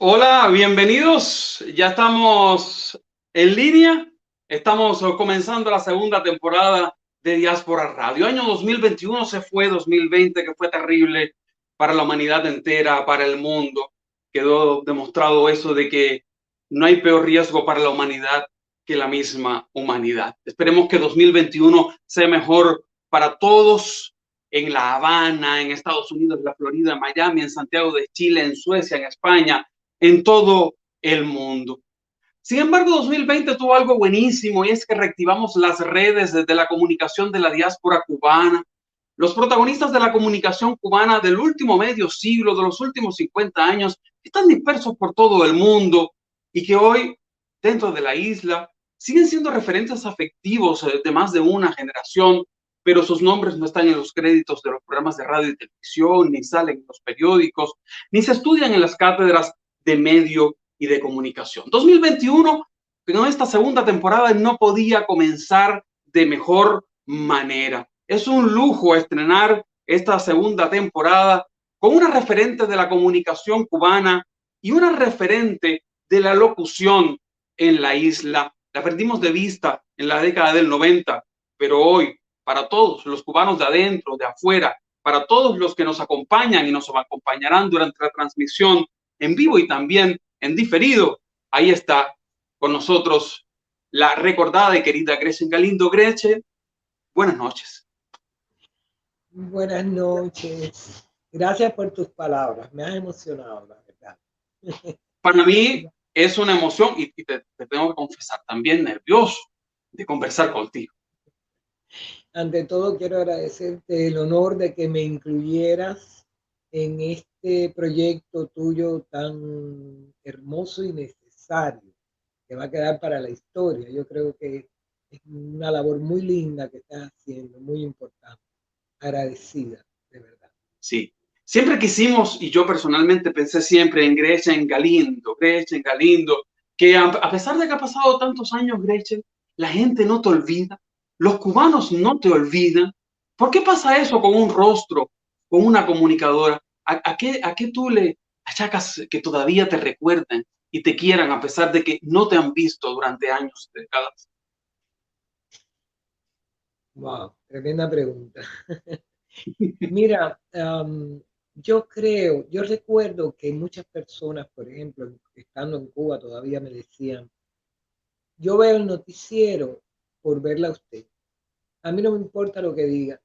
Hola, bienvenidos. Ya estamos en línea. Estamos comenzando la segunda temporada de Diáspora Radio. Año 2021 se fue, 2020 que fue terrible para la humanidad entera, para el mundo. Quedó demostrado eso de que no hay peor riesgo para la humanidad que la misma humanidad. Esperemos que 2021 sea mejor para todos en La Habana, en Estados Unidos, en la Florida, en Miami, en Santiago de Chile, en Suecia, en España, en todo el mundo. Sin embargo, 2020 tuvo algo buenísimo y es que reactivamos las redes de la comunicación de la diáspora cubana. Los protagonistas de la comunicación cubana del último medio siglo, de los últimos 50 años, están dispersos por todo el mundo y que hoy, dentro de la isla, siguen siendo referentes afectivos de más de una generación, pero sus nombres no están en los créditos de los programas de radio y televisión, ni salen en los periódicos, ni se estudian en las cátedras de medio y de comunicación. 2021, en esta segunda temporada, no podía comenzar de mejor manera. Es un lujo estrenar esta segunda temporada con una referente de la comunicación cubana y una referente de la locución en la isla. La perdimos de vista en la década del 90, pero hoy, para todos los cubanos de adentro, de afuera, para todos los que nos acompañan y nos acompañarán durante la transmisión en vivo y también en diferido, ahí está con nosotros la recordada y querida Gretchen Galindo. Gretchen, buenas noches. Buenas noches. Gracias por tus palabras. Me has emocionado, la verdad. Para mí es una emoción y te tengo que confesar, también nervioso de conversar contigo. Ante todo, quiero agradecerte el honor de que me incluyeras en este proyecto tuyo tan hermoso y necesario que va a quedar para la historia. Yo creo que es una labor muy linda que estás haciendo, muy importante. Agradecida, de verdad. Sí, siempre quisimos, y yo personalmente pensé siempre en Gretchen Galindo, que a pesar de que ha pasado tantos años, Gretchen, la gente no te olvida, los cubanos no te olvidan. ¿Por qué pasa eso con un rostro, con una comunicadora? ¿A qué tú le achacas que todavía te recuerden y te quieran a pesar de que no te han visto durante años, décadas? Wow, tremenda pregunta. Mira, yo recuerdo que muchas personas, por ejemplo, estando en Cuba, todavía me decían, yo veo el noticiero por verla a usted. A mí no me importa lo que diga,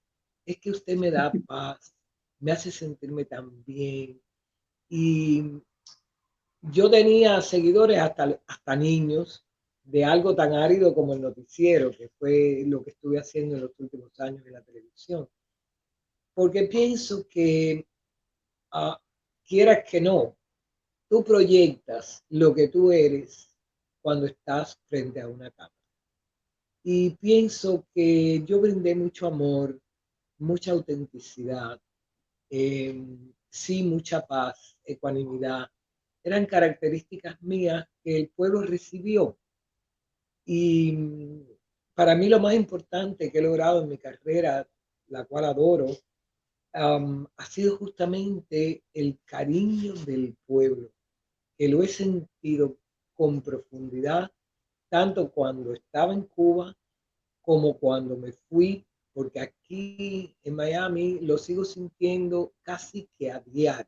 es que usted me da paz, me hace sentirme tan bien. Y yo tenía seguidores hasta niños de algo tan árido como el noticiero, que fue lo que estuve haciendo en los últimos años en la televisión. Porque pienso que, ah, quieras que no, tú proyectas lo que tú eres cuando estás frente a una cámara. Y pienso que yo brindé mucho amor, mucha autenticidad, sí, mucha paz, ecuanimidad. Eran características mías que el pueblo recibió. Y para mí lo más importante que he logrado en mi carrera, la cual adoro, ha sido justamente el cariño del pueblo, que lo he sentido con profundidad, tanto cuando estaba en Cuba como cuando me fui, porque aquí en Miami lo sigo sintiendo casi que a diario.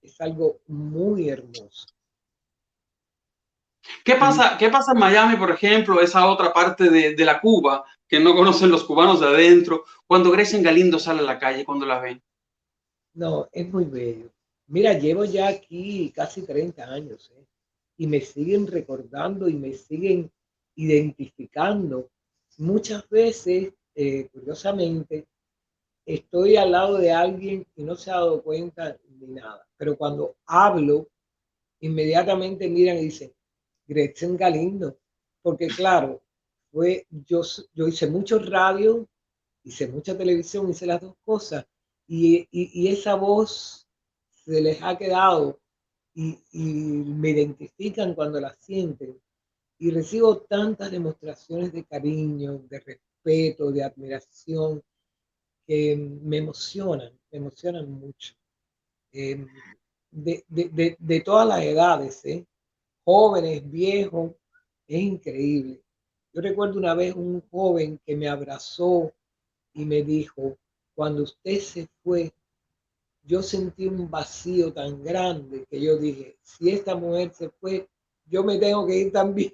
Es algo muy hermoso. Y Qué pasa en Miami, por ejemplo, esa otra parte de la Cuba que no conocen los cubanos de adentro, cuando Gretchen Galindo sale a la calle, cuando la ven? no, es muy bello. Mira, llevo ya aquí casi 30 años, ¿eh? Y me siguen recordando y me siguen identificando. Muchas veces, curiosamente, estoy al lado de alguien y no se ha dado cuenta ni nada. Pero cuando hablo, inmediatamente miran y dicen, Gretchen Galindo. Porque claro, yo hice mucho radio, hice mucha televisión, hice las dos cosas. Y esa voz se les ha quedado y me identifican cuando la sienten. Y recibo tantas demostraciones de cariño, de respeto, de admiración, que me emocionan mucho. Eh, de todas las edades, ¿eh? Jóvenes, viejos, es increíble. Yo recuerdo una vez un joven que me abrazó y me dijo, cuando usted se fue, yo sentí un vacío tan grande que yo dije, si esta mujer se fue, yo me tengo que ir también.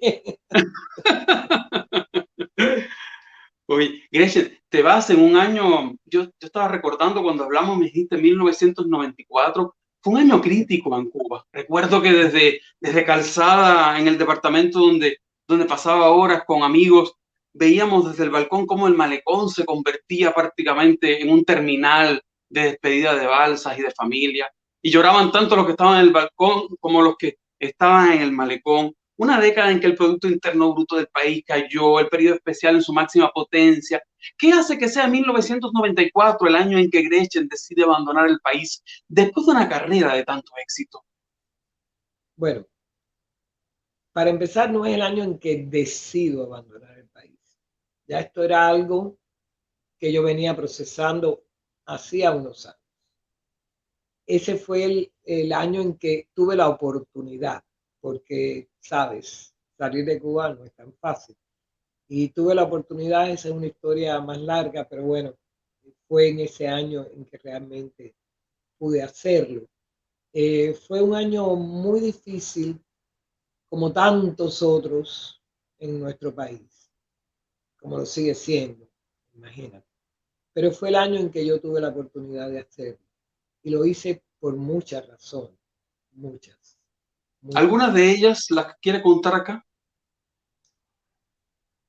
Oye, Gretchen, te vas en un año, yo estaba recordando cuando hablamos, me dijiste 1994, fue un año crítico en Cuba. Recuerdo que desde Calzada, en el departamento donde pasaba horas con amigos, veíamos desde el balcón cómo el malecón se convertía prácticamente en un terminal de despedida de balsas y de familia. Y lloraban tanto los que estaban en el balcón como los que estaban en el malecón. Una década en que el Producto Interno Bruto del país cayó, el periodo especial en su máxima potencia. ¿Qué hace que sea 1994 el año en que Gretchen decide abandonar el país después de una carrera de tanto éxito? Bueno, para empezar, no es el año en que decido abandonar el país. Ya esto era algo que yo venía procesando hacía unos años. Ese fue el año en que tuve la oportunidad, porque, sabes, salir de Cuba no es tan fácil. Y tuve la oportunidad, esa es una historia más larga, pero bueno, fue en ese año en que realmente pude hacerlo. Fue un año muy difícil, como tantos otros en nuestro país, como lo sigue siendo, imagínate. Pero fue el año en que yo tuve la oportunidad de hacerlo. Y lo hice por muchas razones, muchas, muchas. ¿Algunas de ellas las quiere contar acá?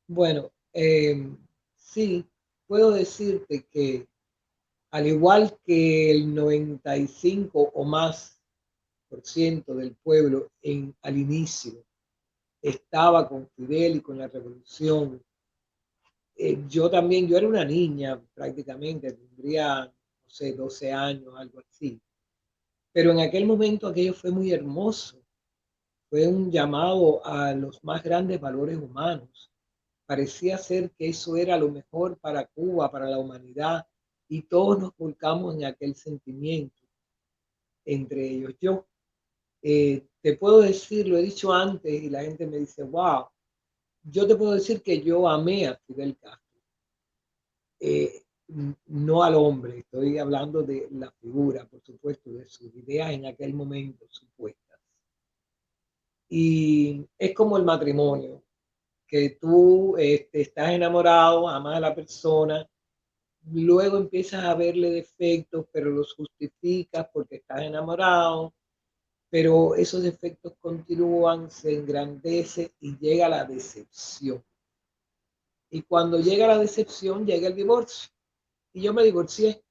Bueno, sí, puedo decirte que al igual que el 95 o más por ciento del pueblo al inicio estaba con Fidel y con la revolución, yo también, yo era una niña prácticamente, tendría, no sé, 12 años, algo así. Pero en aquel momento aquello fue muy hermoso, fue un llamado a los más grandes valores humanos. Parecía ser que eso era lo mejor para Cuba, para la humanidad, y todos nos volcamos en aquel sentimiento, entre ellos yo. Te puedo decir, lo he dicho antes y la gente me dice, wow, yo te puedo decir que yo amé a Fidel Castro, eh, no al hombre, estoy hablando de la figura, por supuesto, de sus ideas en aquel momento supuestas. Y es como el matrimonio, que tú estás enamorado, amas a la persona, luego empiezas a verle defectos, pero los justificas porque estás enamorado, pero esos defectos continúan, se engrandece y llega la decepción. Y cuando llega la decepción, llega el divorcio. Y yo me divorcié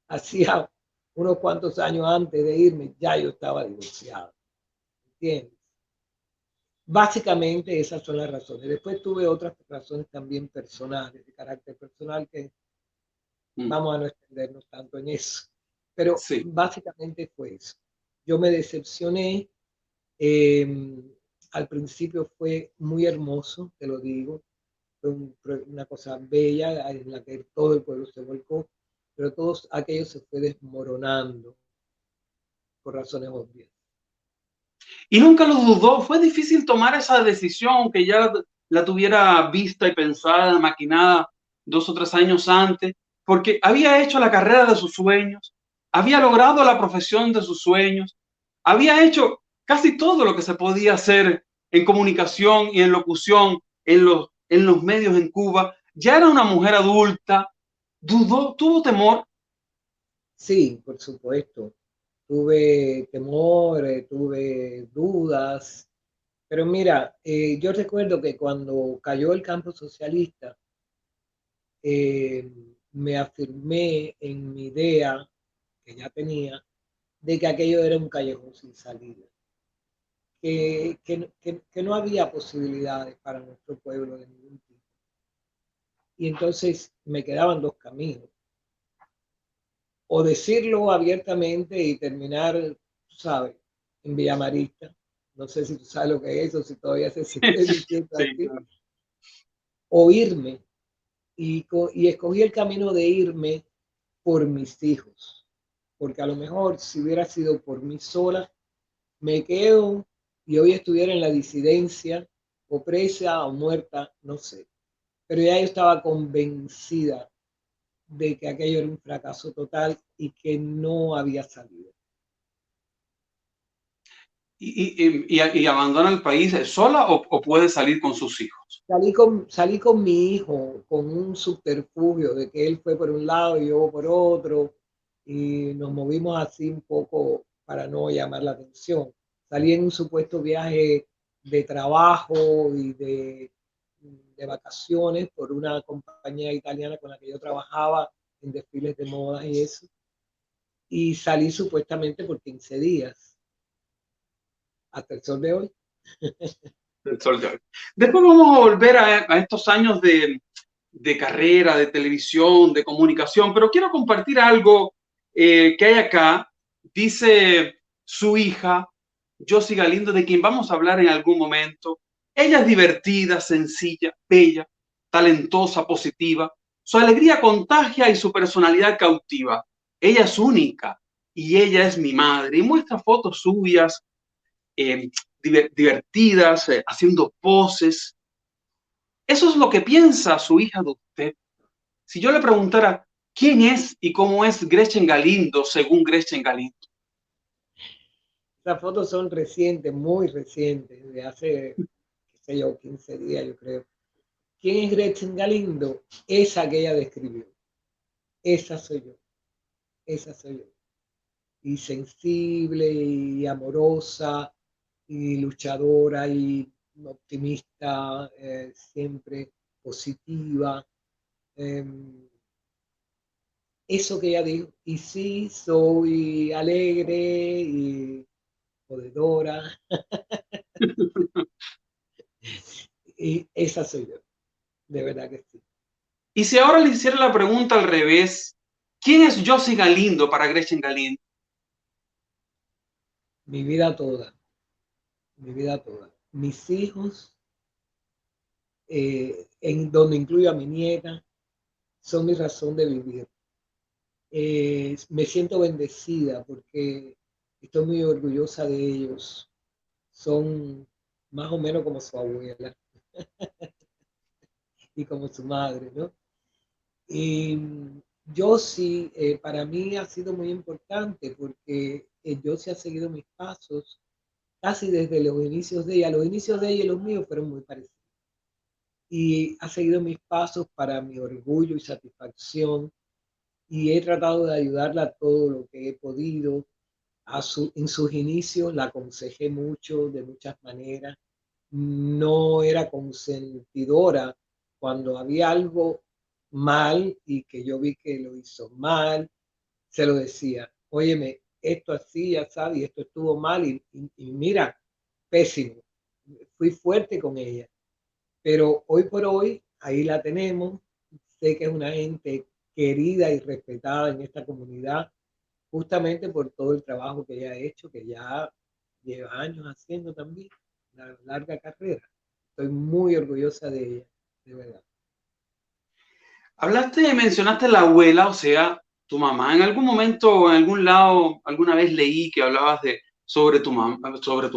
hacía unos cuantos años antes de irme, ya yo estaba divorciado. ¿Entiendes? Básicamente esas son las razones. Después tuve otras razones también personales, de carácter personal, que vamos a no extendernos tanto en eso. Pero Sí. básicamente fue eso. Yo me decepcioné. Eh, Al principio fue muy hermoso, te lo digo. Fue una cosa bella en la que todo el pueblo se volcó, pero todo aquello se fue desmoronando por razones obvias. Y nunca lo dudó. Fue difícil tomar esa decisión, aunque ya la tuviera vista y pensada, maquinada 2 o 3 años antes, porque había hecho la carrera de sus sueños, había logrado la profesión de sus sueños, había hecho casi todo lo que se podía hacer en comunicación y en locución en los medios en Cuba. Ya era una mujer adulta. ¿Dudó? ¿Tuvo temor? Sí, por supuesto. Tuve temor, tuve dudas, pero mira, yo recuerdo que cuando cayó el campo socialista, eh, me afirmé en mi idea que ya tenía de que aquello era un callejón sin salida, que no había posibilidades para nuestro pueblo de ningún tipo. Y entonces me quedaban dos caminos, o decirlo abiertamente y terminar, ¿sabes?, en Villamarista. No sé si tú sabes lo que es eso, si todavía se sigue diciendo Sí, así. claro. O irme. Y escogí el camino de irme por mis hijos. porque a lo mejor si hubiera sido por mí sola, me quedo y hoy estuviera en la disidencia, o presa o muerta, no sé. Pero ya yo estaba convencida de que aquello era un fracaso total y que no había salido. Y abandona el país sola o puede salir con sus hijos. Salí con mi hijo con un subterfugio de que él fue por un lado y yo por otro, y nos movimos así un poco para no llamar la atención. Salí en un supuesto viaje de trabajo y de vacaciones por una compañía italiana con la que yo trabajaba en desfiles de moda y eso. Y salí supuestamente por 15 días, hasta el sol de hoy. Después vamos a volver a estos años de carrera, de televisión, de comunicación, pero quiero compartir algo que hay acá. Dice su hija, Josie Galindo, de quien vamos a hablar en algún momento. Ella es divertida, sencilla, bella, talentosa, positiva. Su alegría contagia y su personalidad cautiva. Ella es única y ella es mi madre. Y muestra fotos suyas eh, divertidas, haciendo poses. Eso es lo que piensa su hija de usted. Si yo le preguntara quién es y cómo es Gretchen Galindo, según Gretchen Galindo. Las fotos son recientes, muy recientes, de hace, qué sé yo, 15 días, yo creo. ¿Quién es Gretchen Galindo? Esa que ella describió. Esa soy yo. Esa soy yo. Y sensible, y amorosa, y luchadora, y optimista, siempre positiva. Eh, Eso que ella dijo. Y sí, soy alegre y jodedora. Y esa soy yo. De verdad que sí. Y si ahora le hiciera la pregunta al revés, ¿quién es Josie Galindo para Gretchen Galindo? Mi vida toda. Mi vida toda. Mis hijos, en donde incluyo a mi nieta, son mi razón de vivir. Me siento bendecida porque estoy muy orgullosa de ellos. Son más o menos como su abuela y como su madre, ¿no? Y yo sí, para mí ha sido muy importante porque yo sí ha seguido mis pasos casi desde los inicios de ella. Los inicios de ella y los míos fueron muy parecidos. Y ha seguido mis pasos para mi orgullo y satisfacción. Y he tratado de ayudarla todo lo que he podido. En sus inicios la aconsejé mucho, de muchas maneras. No era consentidora cuando había algo mal y que yo vi que lo hizo mal, se lo decía, óyeme, esto así, ya sabes, y esto estuvo mal y mira, pésimo. Fui fuerte con ella, pero hoy por hoy ahí la tenemos. Sé que es una gente querida y respetada en esta comunidad, justamente por todo el trabajo que ella ha hecho, que ya lleva años haciendo también, una larga carrera. Estoy muy orgullosa de ella, de verdad. Mencionaste la abuela, o sea, tu mamá. En algún momento, en algún lado, alguna vez leí que hablabas sobre tu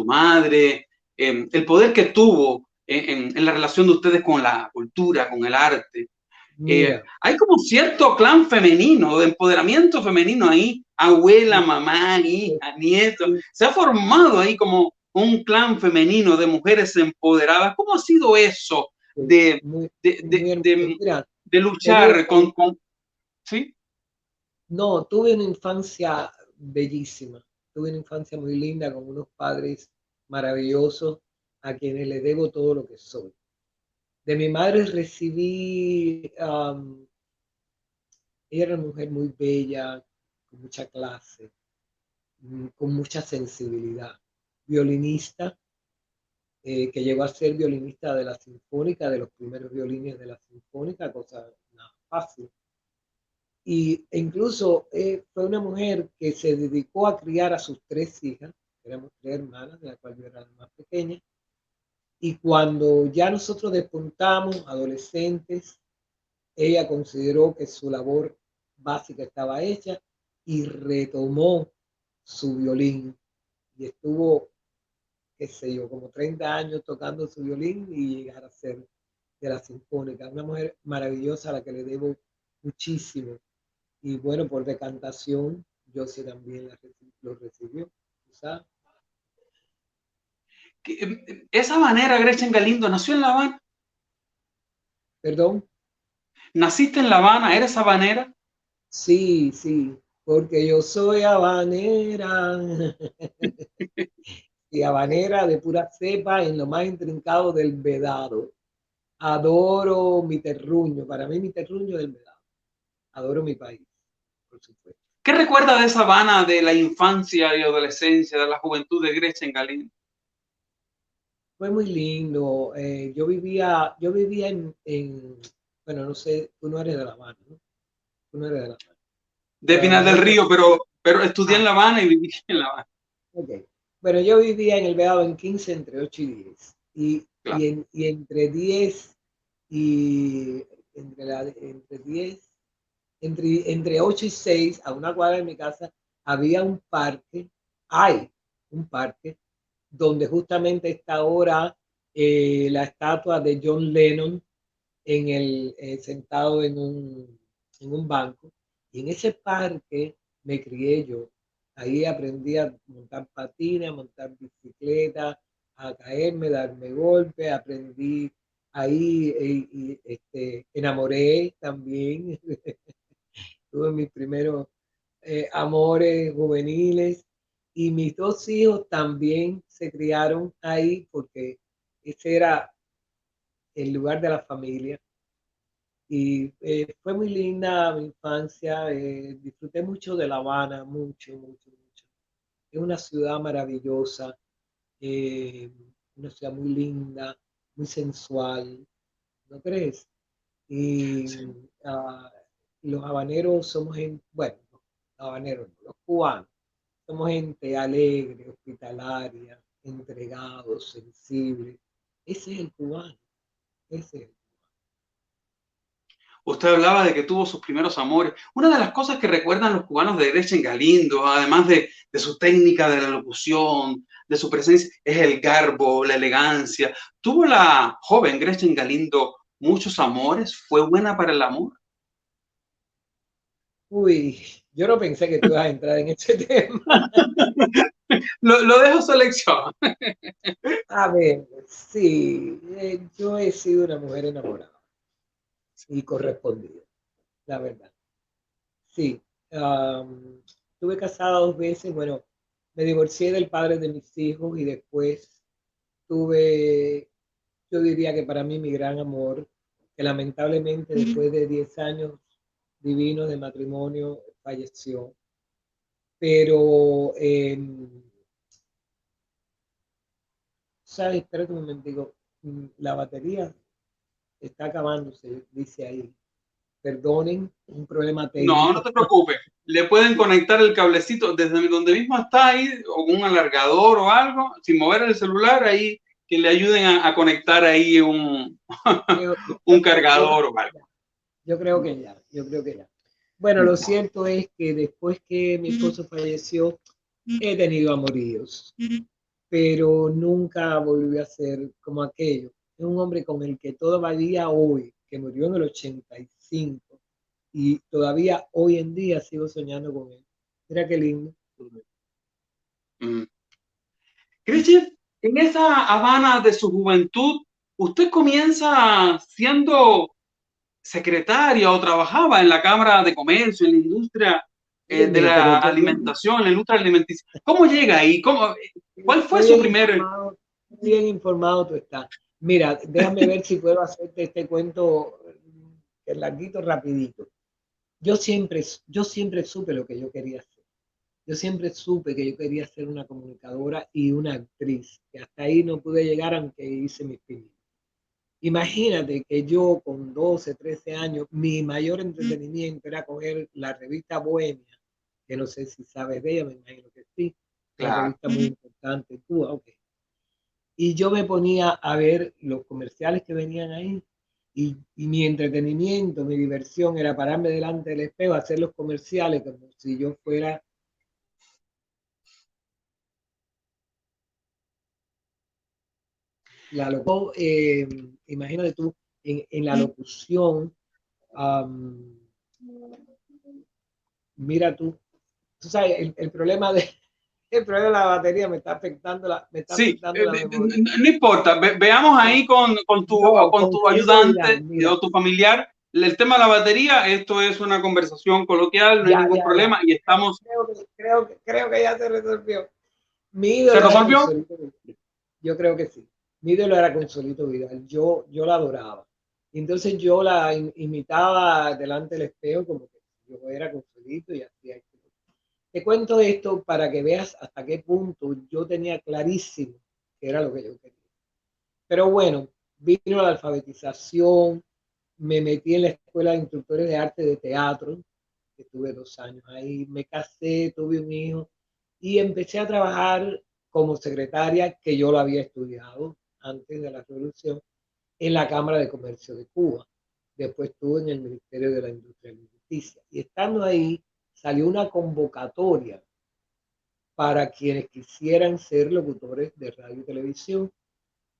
madre, el poder que tuvo en la relación de ustedes con la cultura, con el arte. Mira, Hay como cierto clan femenino, de empoderamiento femenino ahí, abuela, mamá, hija, nieto. Se ha formado ahí como un clan femenino de mujeres empoderadas. ¿Cómo ha sido eso de, muy, de, de, muy hermoso. de, Mira, de te digo luchar que ¿sí? no, tuve una infancia bellísima, tuve una infancia muy linda con unos padres maravillosos a quienes les debo todo lo que soy. De mi madre recibí, ella era una mujer muy bella, con mucha clase, con mucha sensibilidad, violinista, que llegó a ser violinista de la Sinfónica, de los primeros violines de la Sinfónica, cosa nada fácil. E incluso fue una mujer que se dedicó a criar a sus tres hijas, éramos tres hermanas, de la cual yo era la más pequeña, y cuando ya nosotros despuntamos, adolescentes, ella consideró que su labor básica estaba hecha y retomó su violín y estuvo, qué sé yo, como 30 años tocando su violín y llegar a ser de la Sinfónica. Una mujer maravillosa a la que le debo muchísimo. Y bueno, por decantación, yo sí también lo recibió, ¿sabes? Esa manera, Gretchen Galindo, nació en La Habana. Perdón. ¿Naciste en La Habana? ¿Eres habanera? Sí, sí, porque yo soy habanera. Y habanera de pura cepa en lo más intrincado del Vedado. Adoro mi terruño, para mí mi terruño es el Vedado. Adoro mi país, por supuesto. ¿Qué recuerda de esa Habana de la infancia y adolescencia, de la juventud de Gretchen Galindo? Fue muy lindo. Yo vivía bueno, no sé, tú no eres de La Habana, ¿no? Tú no eres de La Habana. De Pero a lo Pinar del mejor Río, pero estudié en ah, La Habana y viví en La Habana. ok. Bueno, yo vivía en el Vedado en 15 entre 8 y 10. Claro. Y entre 10 y entre 10 entre 8 y 6, a una cuadra de mi casa, había un parque, hay un parque, donde justamente está ahora la estatua de John Lennon sentado en un banco. Y en ese parque me crié yo. Ahí aprendí a montar patines, a montar bicicleta, a caerme, darme golpes, aprendí ahí enamoré también. Tuve mis primeros amores juveniles y mis dos hijos también se criaron ahí porque ese era el lugar de la familia. Y fue muy linda mi infancia, disfruté mucho de La Habana, mucho, mucho, mucho. Es una ciudad maravillosa, eh, una ciudad muy linda, muy sensual, ¿no crees? Y Sí. ah, los habaneros somos gente, bueno, los habaneros, no, los cubanos, somos gente alegre, hospitalaria, entregados, sensibles. Ese es el cubano, ese es el Usted hablaba de que tuvo sus primeros amores. Una de las cosas que recuerdan los cubanos de Gretchen Galindo, además de su técnica de la locución, de su presencia, es el garbo, la elegancia. ¿Tuvo la joven Gretchen Galindo muchos amores? ¿Fue buena para el amor? Uy, yo no pensé que tú ibas a entrar en ese tema. Lo dejo a su elección. A ver, sí, yo he sido una mujer enamorada y correspondida, la verdad. Sí, estuve casada 2 veces, bueno, me divorcié del padre de mis hijos y después tuve, yo diría que para mí mi gran amor, que lamentablemente después de 10 años divinos de matrimonio falleció. Pero, ¿sabes? Espera un momentico. La batería está acabándose, dice ahí. Perdonen, un problema No, no técnico. te preocupes. Le pueden conectar el cablecito desde donde mismo está ahí, o un alargador o algo, sin mover el celular, ahí que le ayuden a conectar ahí Yo, un yo cargador o algo. yo creo que ya, yo creo que ya. Bueno, lo cierto es que después que mi esposo falleció, he tenido amoríos, pero nunca volvió a ser como aquello. Es un hombre con el que todavía hoy, que murió en el 85, y todavía hoy en día sigo soñando con él. Mira qué lindo. Mm. Cristian, en esa Habana de su juventud, usted comienza siendo secretaria o trabajaba en la Cámara de Comercio, en la industria de Óyeme, pero la alimentación, en la industria alimenticia. ¿Cómo llega ahí? ¿Cuál qué fue su bien primer? informado, qué bien informado tú estás. Mira, déjame ver si puedo hacerte este cuento larguito, rapidito. Yo siempre supe lo que yo quería hacer. Yo siempre supe que yo quería ser una comunicadora y una actriz, que hasta ahí no pude llegar aunque hice mis pinitos. Imagínate que yo con 12, 13 años, mi mayor entretenimiento era coger la revista Bohemia, que no sé si sabes de ella, me imagino que sí, una Claro. revista muy importante en Cuba, ok. Y yo me ponía a ver los comerciales que venían ahí y mi entretenimiento, mi diversión era pararme delante del espejo, hacer los comerciales como si yo fuera la locución. Imagínate tú, en la locución, um, mira tú sabes, el problema el problema de la batería me está Sí, afectando la memoria. no importa. Veamos ahí No, con tu consolito Vidal, ayudante mira, o tu familiar el tema de la batería. Esto es una conversación coloquial, no hay ningún ya. problema y estamos. Creo que ya se resolvió. Mi ¿Se ídolo era resolvió? Consolito Vidal. Yo creo que sí. Mi ídolo era Consolito Vidal. Yo la adoraba. Entonces yo la imitaba delante del espejo como que yo era Consolito y hacía esto. Te cuento esto para que veas hasta qué punto yo tenía clarísimo que era lo que yo quería. Pero bueno, vino la alfabetización, me metí en la escuela de instructores de arte de teatro, que tuve 2 años ahí, me casé, tuve un hijo y empecé a trabajar como secretaria, que yo lo había estudiado antes de la revolución, en la Cámara de Comercio de Cuba. Después estuve en el Ministerio de la Industria y la Justicia. Y estando ahí, salió una convocatoria para quienes quisieran ser locutores de radio y televisión.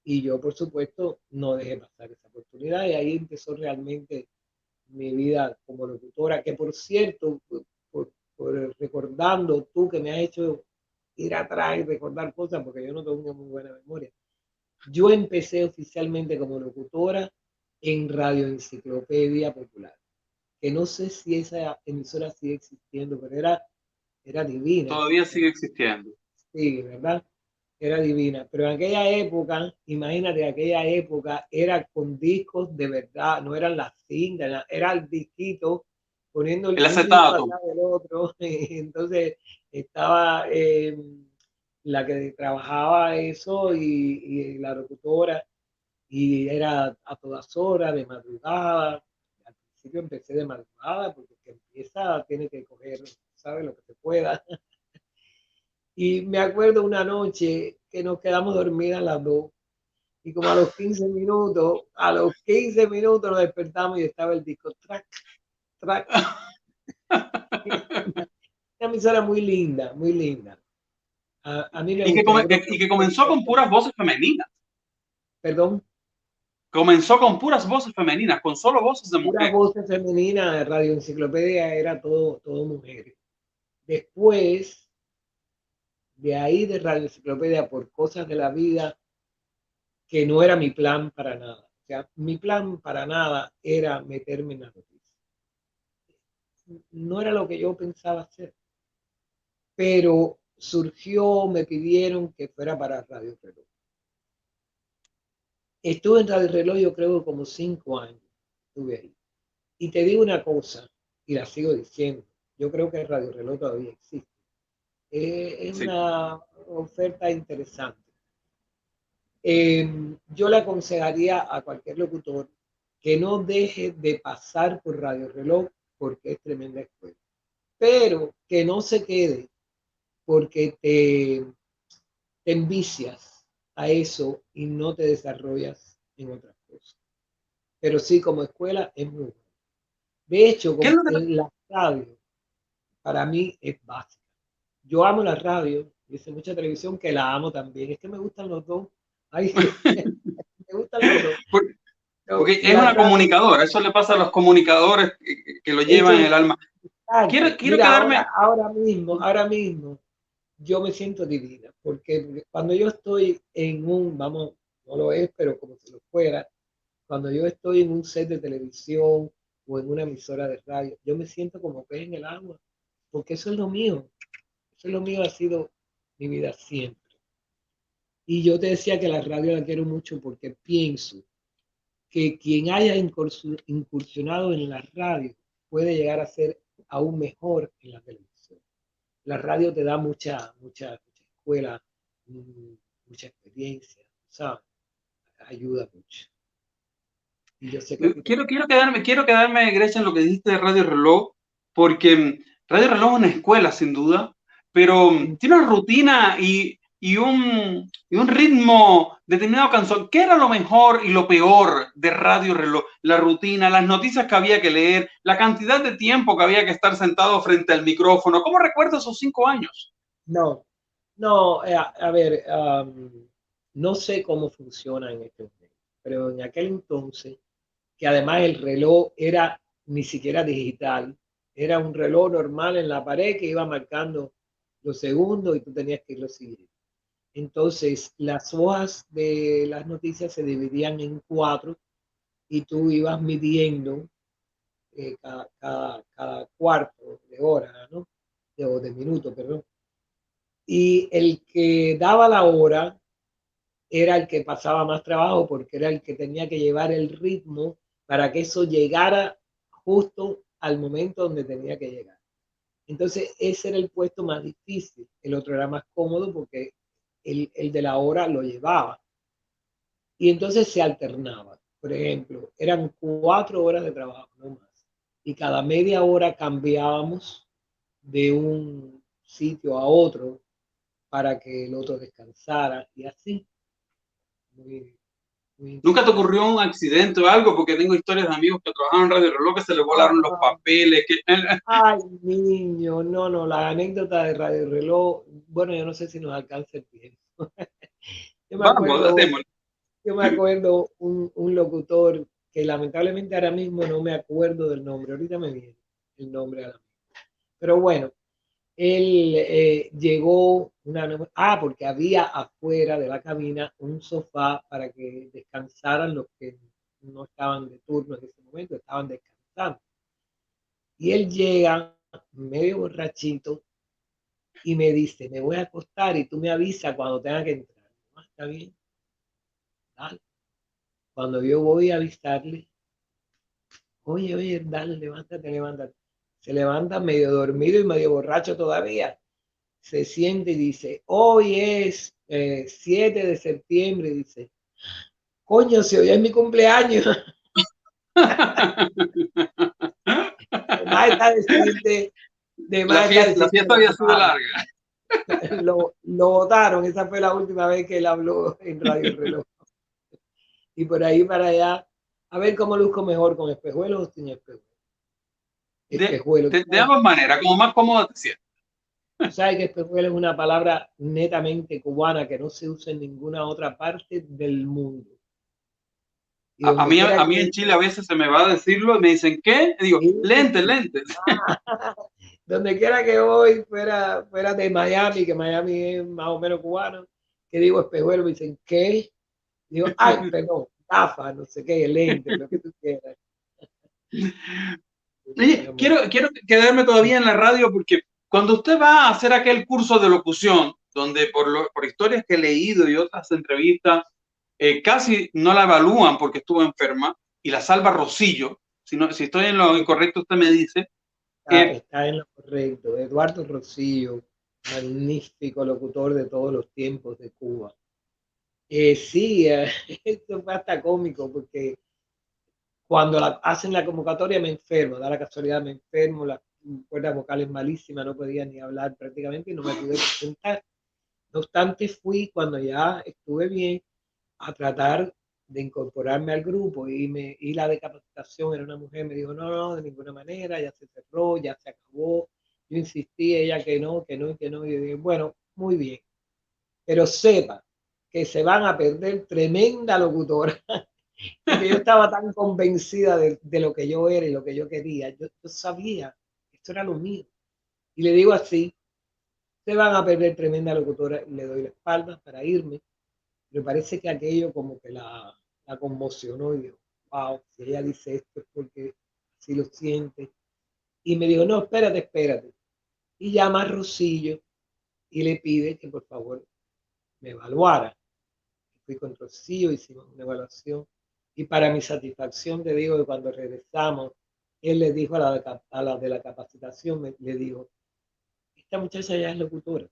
Y yo, por supuesto, no dejé pasar esa oportunidad y ahí empezó realmente mi vida como locutora, que por cierto, recordando tú que me has hecho ir atrás y recordar cosas, porque yo no tengo una muy buena memoria. Yo empecé oficialmente como locutora en Radio Enciclopedia Popular, que no sé si esa emisora sigue existiendo, pero era divina. Todavía sigue existiendo. Sí, ¿verdad? Era divina. Pero en aquella época, imagínate, aquella época era con discos de verdad, no eran las cintas, era el disquito poniendo El un disco acetato. atrás del otro. Entonces estaba la que trabajaba eso y la locutora, y era a todas horas, de madrugada. Al principio empecé de madrugada porque el que empieza tiene que coger, ¿sabes? Lo que se pueda. Y me acuerdo una noche que nos quedamos dormidas las dos y como a los 15 minutos nos despertamos y estaba el disco track, track. Una emisora muy linda, muy linda. A mí me gusta, yo creo que Y que comenzó con puras voces femeninas. perdón, Comenzó con puras voces femeninas, con solo voces de pura mujer. voz femenina de Radio Enciclopedia, era todo mujeres. Después, de ahí de Radio Enciclopedia, por cosas de la vida, que no era mi plan para nada. O sea, mi plan para nada era meterme en la noticia. No era lo que yo pensaba hacer, pero surgió, me pidieron que fuera para Radio Reloj. Estuve en Radio Reloj, yo creo, como 5 años. Estuve ahí. Y te digo una cosa, y la sigo diciendo, yo creo que Radio Reloj todavía existe. Es Sí. una oferta interesante. Yo le aconsejaría a cualquier locutor que no deje de pasar por Radio Reloj porque es tremenda escuela, pero que no se quede porque te envicias a eso y no te desarrollas en otras cosas. Pero sí, como escuela es muy bueno. De hecho, ¿Qué es como lo que en la radio, para mí es básica. Yo amo la radio, hice mucha televisión que la amo también. Es que me gustan los dos. Ay, me gustan los dos. Porque es La una radio, comunicadora, eso le pasa a los comunicadores que lo llevan en eso, el alma. exacto. Quiero Mira, quedarme. ahora mismo, yo me siento divina, porque cuando yo estoy en vamos, no lo es, pero como si lo fuera, cuando yo estoy en un set de televisión o en una emisora de radio, yo me siento como pez en el agua, porque eso es lo mío. Eso es lo mío, ha sido mi vida siempre. Y yo te decía que la radio la quiero mucho porque pienso que quien haya incursionado en la radio puede llegar a ser aún mejor en la televisión. La radio te da mucha escuela, mucha experiencia, ¿sabes? Ayuda mucho. Y yo sé que a ti te... Quiero quedarme, Grecia, en lo que dijiste de Radio Reloj, porque Radio Reloj es una escuela, sin duda, pero tiene una rutina y un ritmo determinado canción. ¿Qué era lo mejor y lo peor de Radio Reloj? La rutina, las noticias que había que leer, la cantidad de tiempo que había que estar sentado frente al micrófono. ¿Cómo recuerdas esos 5 años? No, no, a ver, no sé cómo funciona en este momento, pero en aquel entonces, que además el reloj era ni siquiera digital, era un reloj normal en la pared que iba marcando los segundos y tú tenías que irlo siguiendo. Entonces, las hojas de las noticias se dividían en cuatro y tú ibas midiendo cada cuarto de hora, ¿no? De minuto, perdón. Y el que daba la hora era el que pasaba más trabajo porque era el que tenía que llevar el ritmo para que eso llegara justo al momento donde tenía que llegar. Entonces, ese era el puesto más difícil. El otro era más cómodo porque el de la hora lo llevaba. Y entonces se alternaba. Por ejemplo, eran 4 horas de trabajo, no más. Y cada media hora cambiábamos de un sitio a otro para que el otro descansara y así. Muy, muy ¿Nunca te interesante. ocurrió un accidente o algo? Porque tengo historias de amigos que trabajaban en Radio Reloj que se les volaron los Ah, papeles. Que... ay, niño, no, no, la anécdota de Radio Reloj, bueno, yo no sé si nos alcanza el tiempo. Yo me Vamos, acuerdo, démosle. yo me acuerdo un locutor que lamentablemente ahora mismo no me acuerdo del nombre, ahorita me viene el nombre a la mente. Pero bueno, él llegó porque había afuera de la cabina un sofá para que descansaran los que no estaban de turno en ese momento, estaban descansando. Y él llega medio borrachito y me dice, me voy a acostar y tú me avisas cuando tenga que entrar. Ah, está bien, dale. Cuando yo voy a avisarle, oye, oye, dale, levántate, levántate. Se levanta medio dormido y medio borracho todavía. Se siente y dice, hoy es 7 de septiembre, dice, coño, si hoy es mi cumpleaños, de más está decirte, de más está La decirte, fiesta había sido larga. lo votaron, esa fue la última vez que él habló en Radio Reloj. Y por ahí para allá, a ver cómo luzco mejor, con espejuelos o sin espejuelos. Espejuelos. De ambas maneras, como más cómodo te sientes. Tú sabes que espejuelo es una palabra netamente cubana que no se usa en ninguna otra parte del mundo. Y donde quiera A que mí en Chile a veces se me va a decirlo y me dicen, ¿qué? Y digo, lentes, sí, lentes. donde quiera que voy, fuera de Miami, que Miami es más o menos cubano, que digo espejuelo, me dicen, ¿qué? Digo, ay, perdón, gafas, no sé qué, lente, lo que tú quieras. Oye, quiero quedarme todavía en la radio porque cuando usted va a hacer aquel curso de locución, donde por historias que he leído y otras entrevistas, casi no la evalúan porque estuvo enferma y la salva Rosillo, si estoy en lo incorrecto usted me dice, Está en lo correcto. Eduardo Rosillo, magnífico locutor de todos los tiempos de Cuba. Sí, esto fue hasta cómico porque cuando hacen la convocatoria me enfermo, da la casualidad, me enfermo, la cuerda vocal es malísima, no podía ni hablar prácticamente y no me pude presentar. No obstante, fui cuando ya estuve bien a tratar de incorporarme al grupo y la de capacitación era una mujer, me dijo, no, no, de ninguna manera, ya se cerró, ya se acabó. Yo insistí, ella que no, que no, que no. Y yo dije, bueno, muy bien, pero sepa que se van a perder tremenda locutora, porque yo estaba tan convencida de lo que yo era y lo que yo quería. Yo sabía, esto era lo mío. Y le digo así, se van a perder tremenda locutora y le doy la espalda para irme. Me parece que aquello como que la conmocionó y dijo, wow, si ella dice esto es porque si lo siente. Y me dijo, no, espérate, espérate. Y llama a Rosillo y le pide que por favor me evaluara. Fui con Rosillo, hicimos una evaluación y para mi satisfacción te digo que cuando regresamos, él le dijo a la de la capacitación, le dijo, esta muchacha ya es locutora.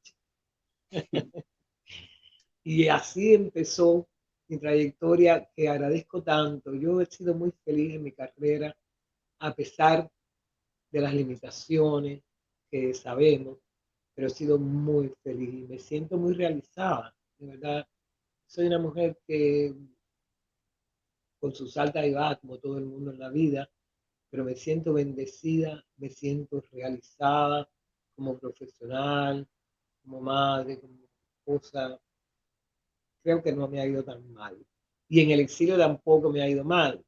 Y así empezó mi trayectoria que agradezco tanto. Yo he sido muy feliz en mi carrera a pesar de las limitaciones que sabemos. pero he sido muy feliz y me siento muy realizada, de verdad. Soy una mujer que con sus altas y bajas, como todo el mundo en la vida, pero me siento bendecida, me siento realizada como profesional, como madre, como esposa. Creo que no me ha ido tan mal. Y en el exilio tampoco me ha ido mal,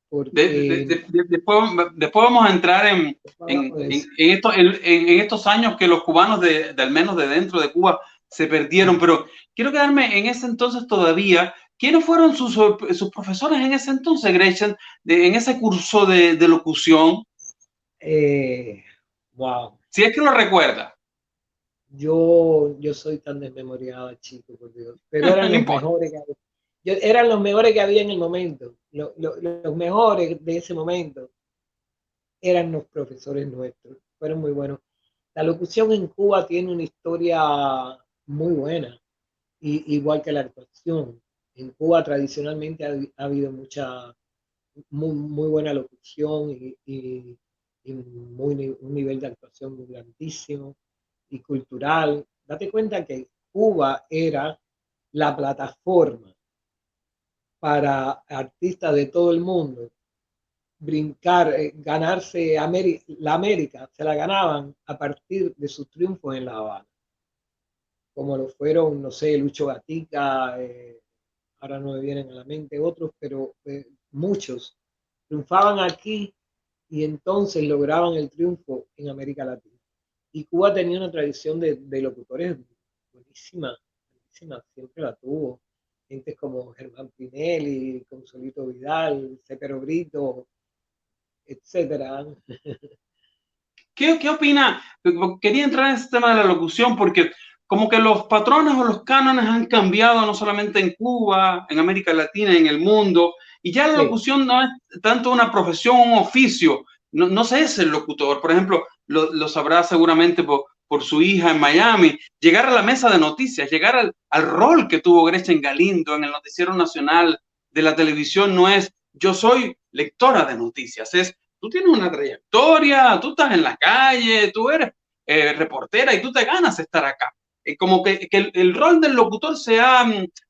porque Después vamos a entrar hablamos de eso. en estos años que los cubanos, de al menos de dentro de Cuba, se perdieron, pero quiero quedarme en ese entonces todavía. ¿Quiénes fueron sus profesores en ese entonces, Gretchen, en ese curso de locución? Wow. Si es que lo recuerda. Yo soy tan desmemoriada, chico, por Dios. Pero eran No los importa. mejores que había. Eran los mejores que había en el momento. Los mejores de ese momento eran los profesores nuestros. Fueron muy buenos. La locución en Cuba tiene una historia muy buena, igual que la actuación. En Cuba tradicionalmente ha habido mucha, muy buena locución y un nivel de actuación muy grandísimo y cultural. Date cuenta que Cuba era la plataforma para artistas de todo el mundo brincar, ganarse la América, se la ganaban a partir de sus triunfos en La Habana, como lo fueron, no sé, Lucho Gatica, ahora no me vienen a la mente otros, pero muchos triunfaban aquí y entonces lograban el triunfo en América Latina. Y Cuba tenía una tradición de locutores buenísima, buenísima, siempre la tuvo. Gente como Germán Pinelli, Consolito Vidal, Cécaro Brito, etcétera. ¿Qué opina? Quería entrar en ese tema de la locución porque como que los patrones o los cánones han cambiado no solamente en Cuba, en América Latina, en el mundo, y ya la Sí, locución no es tanto una profesión, un oficio, no se es el locutor. Por ejemplo, lo sabrá seguramente por su hija en Miami, llegar a la mesa de noticias, llegar al rol que tuvo Gretchen Galindo en el noticiero nacional de la televisión no es yo soy lectora de noticias, es tú tienes una trayectoria, tú estás en la calle, tú eres reportera y tú te ganas estar acá. Como que el rol del locutor se ha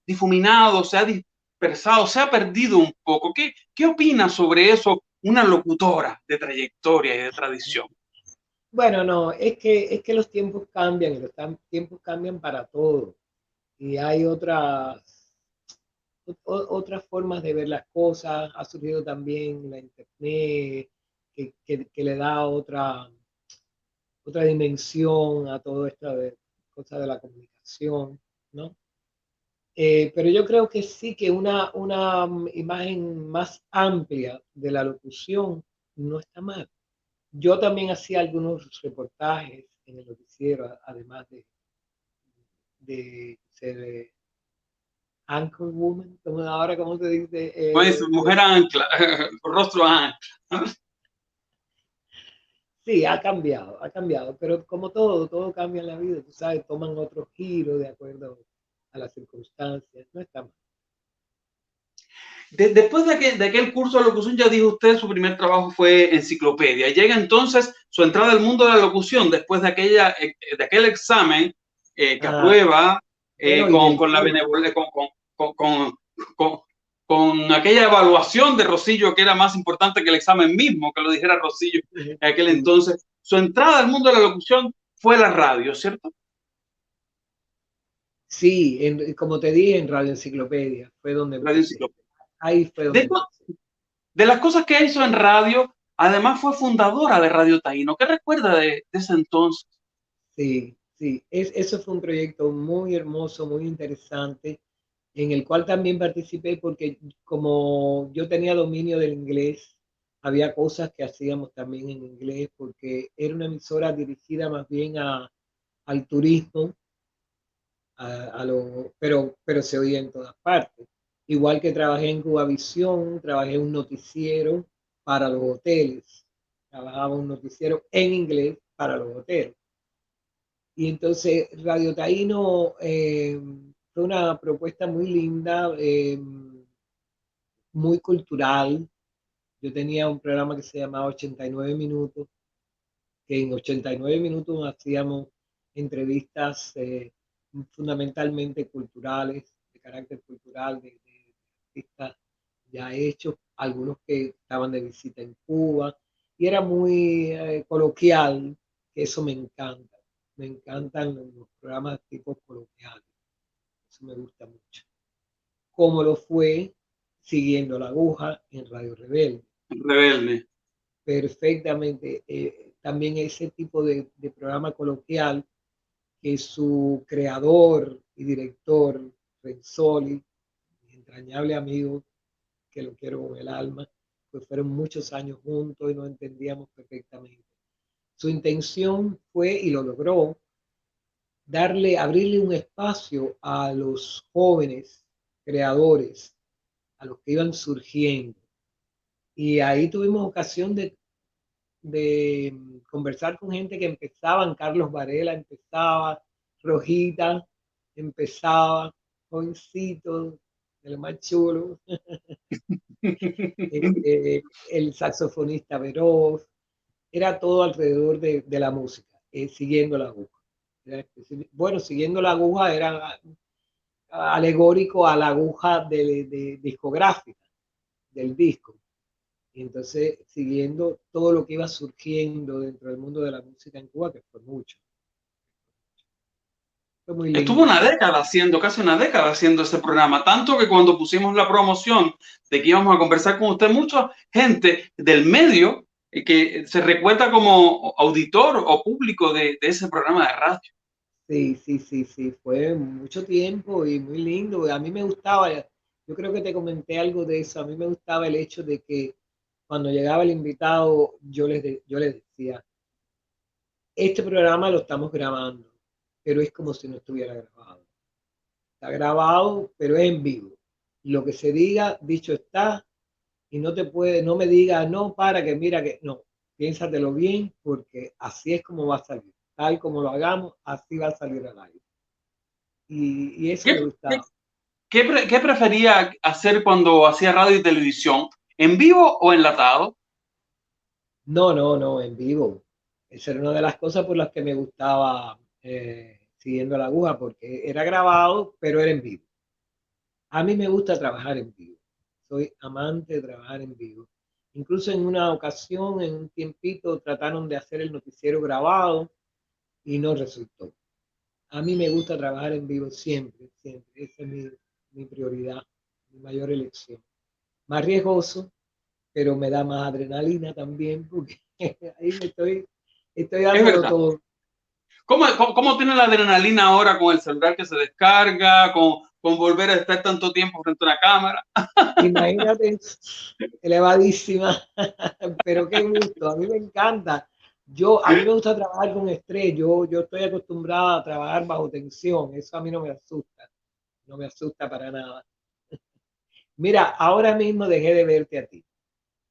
difuminado, se ha dispersado, se ha perdido un poco. ¿Qué opinas sobre eso una locutora de trayectoria y de tradición? bueno, no, es que los tiempos cambian y los tiempos cambian para todo. Y hay otras formas de ver las cosas. Ha surgido también la internet, que le da otra dimensión a todo esto de cosas de la comunicación, ¿no? Pero yo creo que sí que una imagen más amplia de la locución no está mal. Yo también hacía algunos reportajes en el noticiero, además de ser anchor woman, como ahora, ¿cómo se dice? Pues mujer ancla, rostro ancla. Sí, ha cambiado, pero como todo cambia en la vida, tú sabes, toman otro giro de acuerdo a las circunstancias, no está mal. Después de aquel curso de locución, ya dijo usted, su primer trabajo fue enciclopedia. Llega entonces su entrada al mundo de la locución después de aquel examen que Ah, aprueba bueno, y del con la curso. benevolencia, con, con aquella evaluación de Rosillo que era más importante que el examen mismo, que lo dijera Rosillo en aquel Sí, entonces. Su entrada al mundo de la locución fue la radio, ¿cierto? sí, como te dije, en Radio Enciclopedia fue donde Radio empecé. enciclopedia. Ahí fue donde De, empecé. De las cosas que hizo en radio, además fue fundadora de Radio Taíno. ¿Qué recuerda de ese entonces? Sí, sí, eso fue un proyecto muy hermoso, muy interesante, en el cual también participé porque como yo tenía dominio del inglés, había cosas que hacíamos también en inglés porque era una emisora dirigida más bien al turismo, pero se oía en todas partes. Igual que trabajé en Cubavisión, trabajé un noticiero para los hoteles, trabajaba un noticiero en inglés para los hoteles. Y entonces Radio Taíno fue una propuesta muy linda, muy cultural. Yo tenía un programa que se llamaba 89 minutos, que en 89 minutos hacíamos entrevistas fundamentalmente culturales, de carácter cultural, de artistas ya hechos, algunos que estaban de visita en Cuba, y era muy coloquial, que eso me encanta. Me encantan los programas tipo coloquiales, eso me gusta mucho. Como lo fue Siguiendo la Aguja en Radio Rebelde. Rebelde. Perfectamente. También ese tipo de programa coloquial que su creador y director, Renzoli, mi entrañable amigo, que lo quiero con el alma, pues fueron muchos años juntos y nos entendíamos perfectamente. Su intención fue, y lo logró, abrirle un espacio a los jóvenes creadores, a los que iban surgiendo. Y ahí tuvimos ocasión de conversar con gente que empezaban, Carlos Varela empezaba, Rojita empezaba, jovencito, el más chulo, el saxofonista Veroz, era todo alrededor de la música, siguiendo la aguja. Bueno, siguiendo la aguja era alegórico a la aguja de discográfica del disco. Y entonces, siguiendo todo lo que iba surgiendo dentro del mundo de la música en Cuba, que fue mucho. Fue muy Estuvo lindo. una década haciendo, casi una década haciendo ese programa, tanto que cuando pusimos la promoción de que íbamos a conversar con usted, mucha gente del medio que se recuerda como auditor o público de ese programa de radio. Sí, sí, sí, sí, fue mucho tiempo y muy lindo. A mí me gustaba, yo creo que te comenté algo de eso, a mí me gustaba el hecho de que cuando llegaba el invitado, yo les decía, este programa lo estamos grabando, pero es como si no estuviera grabado. Está grabado, pero es en vivo. Lo que se diga, dicho está, y no me diga, no, para que mira que, no, piénsatelo bien, porque así es como va a salir. Tal como lo hagamos, así va a salir al aire. Y eso ¿Qué, me qué, gustaba. qué prefería hacer cuando hacía radio y televisión? ¿En vivo o enlatado? No, no, no, en vivo. Esa era una de las cosas por las que me gustaba siguiendo la aguja, porque era grabado, pero era en vivo. A mí me gusta trabajar en vivo. Soy amante de trabajar en vivo. Incluso en una ocasión, en un tiempito, trataron de hacer el noticiero grabado y no resultó. A mí me gusta trabajar en vivo siempre, siempre. Esa es mi prioridad, mi mayor elección. Más riesgoso, pero me da más adrenalina también, porque ahí estoy Es dándolo verdad. todo. ¿Cómo tiene la adrenalina ahora con el celular que se descarga, con volver a estar tanto tiempo frente a una cámara? Imagínate, elevadísima, pero qué gusto, a mí me encanta. A mí me gusta trabajar con estrés, yo estoy acostumbrada a trabajar bajo tensión, eso a mí no me asusta, no me asusta para nada. Mira, ahora mismo dejé de verte a ti,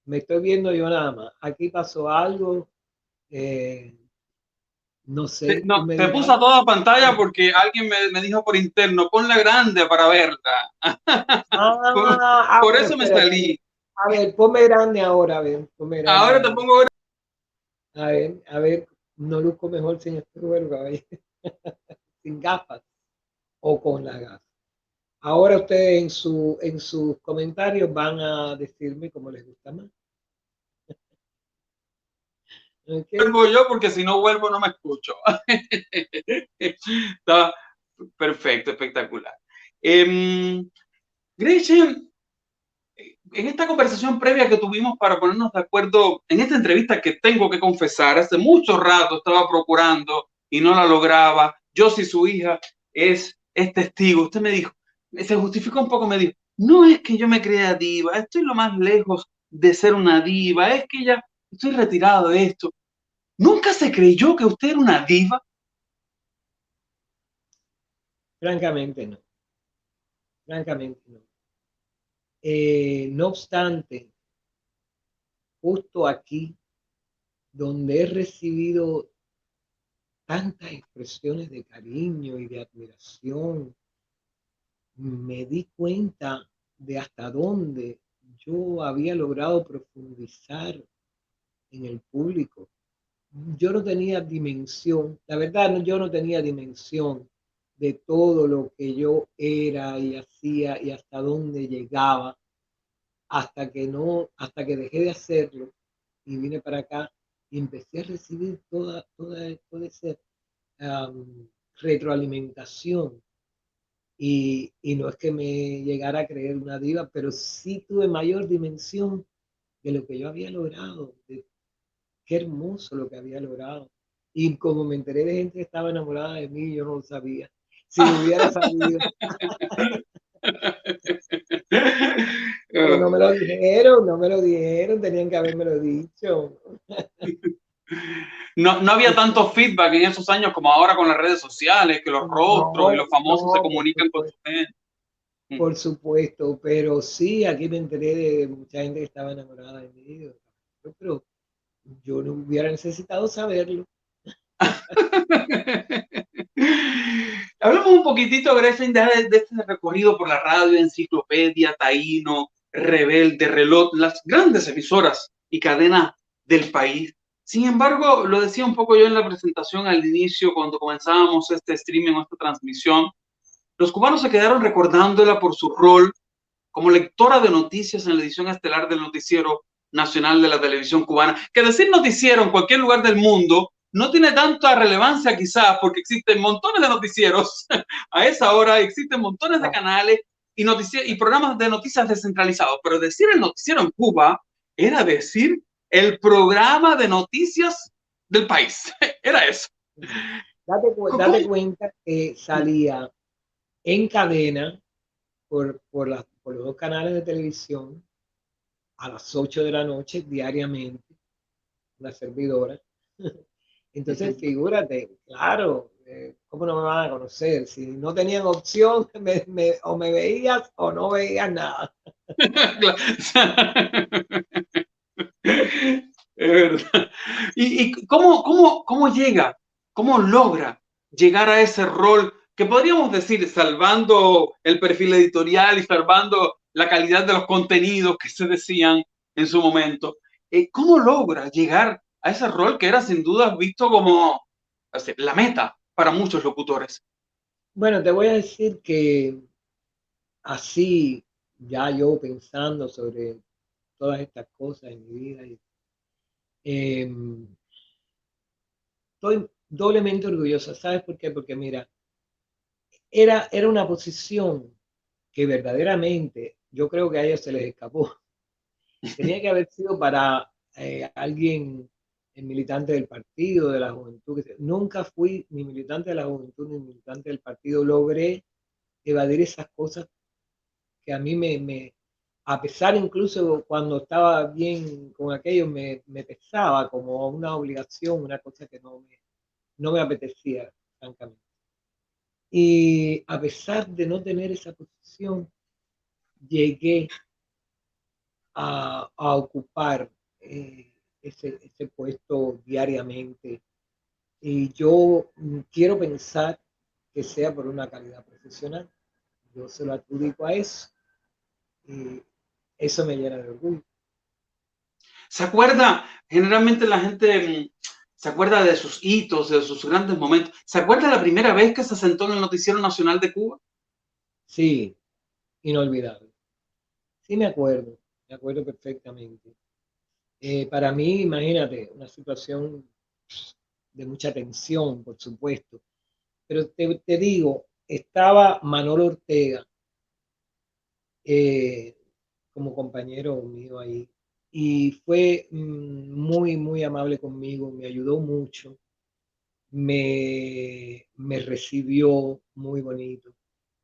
me estoy viendo yo nada más. Aquí pasó algo, eh, no sé, tú No, me te dirás. puse a toda pantalla porque alguien me dijo por interno, ponla grande para verla. Por, por Bueno, eso me espérate, salí. a ver, ponme grande ahora, a ver, ponme grande Ahora te ahora. pongo. A ver, no luzco mejor sin espejuelo, caballero, sin gafas o con la gafa. Ahora ustedes en sus comentarios van a decirme cómo les gusta más. ¿Okay? Vuelvo yo porque si no vuelvo no me escucho. Está perfecto, espectacular. Gretchen, en esta conversación previa que tuvimos para ponernos de acuerdo, en esta entrevista que tengo que confesar, hace mucho rato estaba procurando y no la lograba. Yo, si su hija es testigo, usted me dijo, se justificó un poco, me dijo, no es que yo me crea diva, estoy lo más lejos de ser una diva, es que ya estoy retirado de esto. ¿Nunca se creyó que usted era una diva? Francamente no, francamente no. No obstante, justo aquí, donde he recibido tantas expresiones de cariño y de admiración, me di cuenta de hasta dónde yo había logrado profundizar en el público. yo no tenía dimensión, la verdad, yo no tenía dimensión de todo lo que yo era y hacía y hasta dónde llegaba, hasta que dejé de hacerlo y vine para acá y empecé a recibir toda esa um, retroalimentación. Y no es que me llegara a creer una diva, pero sí tuve mayor dimensión de lo que yo había logrado, de qué hermoso lo que había logrado. Y como me enteré de gente que estaba enamorada de mí, yo no lo sabía. Si lo hubiera sabido, pero no me lo dijeron, no me lo dijeron, tenían que haberme lo dicho. No, no había tanto feedback en esos años como ahora con las redes sociales, que los rostros y No, los famosos se no, comunican con su gente. por supuesto, pero sí, aquí me enteré de mucha gente que estaba enamorada de mí, pero yo no hubiera necesitado saberlo. Hablamos un poquitito, Griffin, de este recorrido por la radio, Enciclopedia, Taíno, Rebelde, Reloj, las grandes emisoras y cadenas del país. Sin embargo, lo decía un poco yo en la presentación al inicio, cuando comenzábamos este streaming, esta transmisión, los cubanos se quedaron recordándola por su rol como lectora de noticias en la edición estelar del Noticiero Nacional de la Televisión Cubana. Que decir noticiero en cualquier lugar del mundo no tiene tanta relevancia quizás porque existen montones de noticieros a esa hora, existen montones de canales y programas de noticias descentralizados, pero decir el noticiero en Cuba era decir el programa de noticias del país. Era eso. Date cuenta que salía en cadena por los dos canales de televisión a las 8 de la noche diariamente, una servidora. Entonces, figúrate, claro, ¿cómo no me van a conocer? Si no tenían opción, o me veías o no veías nada. Es verdad. ¿Y cómo llega, cómo logra llegar a ese rol que podríamos decir, salvando el perfil editorial y salvando la calidad de los contenidos que se decían en su momento? ¿Cómo logra llegar a ese rol que era sin duda visto como la meta para muchos locutores? Bueno, te voy a decir que así, ya yo pensando sobre todas estas cosas en mi vida, eh, estoy doblemente orgullosa. ¿Sabes por qué? Porque mira, era una posición que verdaderamente yo creo que a ellos se les escapó. Tenía que haber sido para alguien militante del partido, de la juventud. Nunca fui ni militante de la juventud ni militante del partido. Logré evadir esas cosas que a mí a pesar incluso cuando estaba bien con aquello, me pesaba como una obligación, una cosa que no me apetecía, francamente. Y a pesar de no tener esa posición, llegué a ocupar ese puesto diariamente. Y yo quiero pensar que sea por una calidad profesional. Yo se lo adjudico a eso. Y eso me llena de orgullo. ¿Se acuerda? Generalmente la gente se acuerda de sus hitos, de sus grandes momentos. ¿Se acuerda la primera vez que se sentó en el Noticiero Nacional de Cuba? Sí, inolvidable. Sí, me acuerdo perfectamente. Para mí, imagínate, una situación de mucha tensión, por supuesto. Pero te digo, estaba Manolo Ortega eh, como compañero mío ahí y fue muy, muy amable conmigo, me ayudó mucho, me recibió muy bonito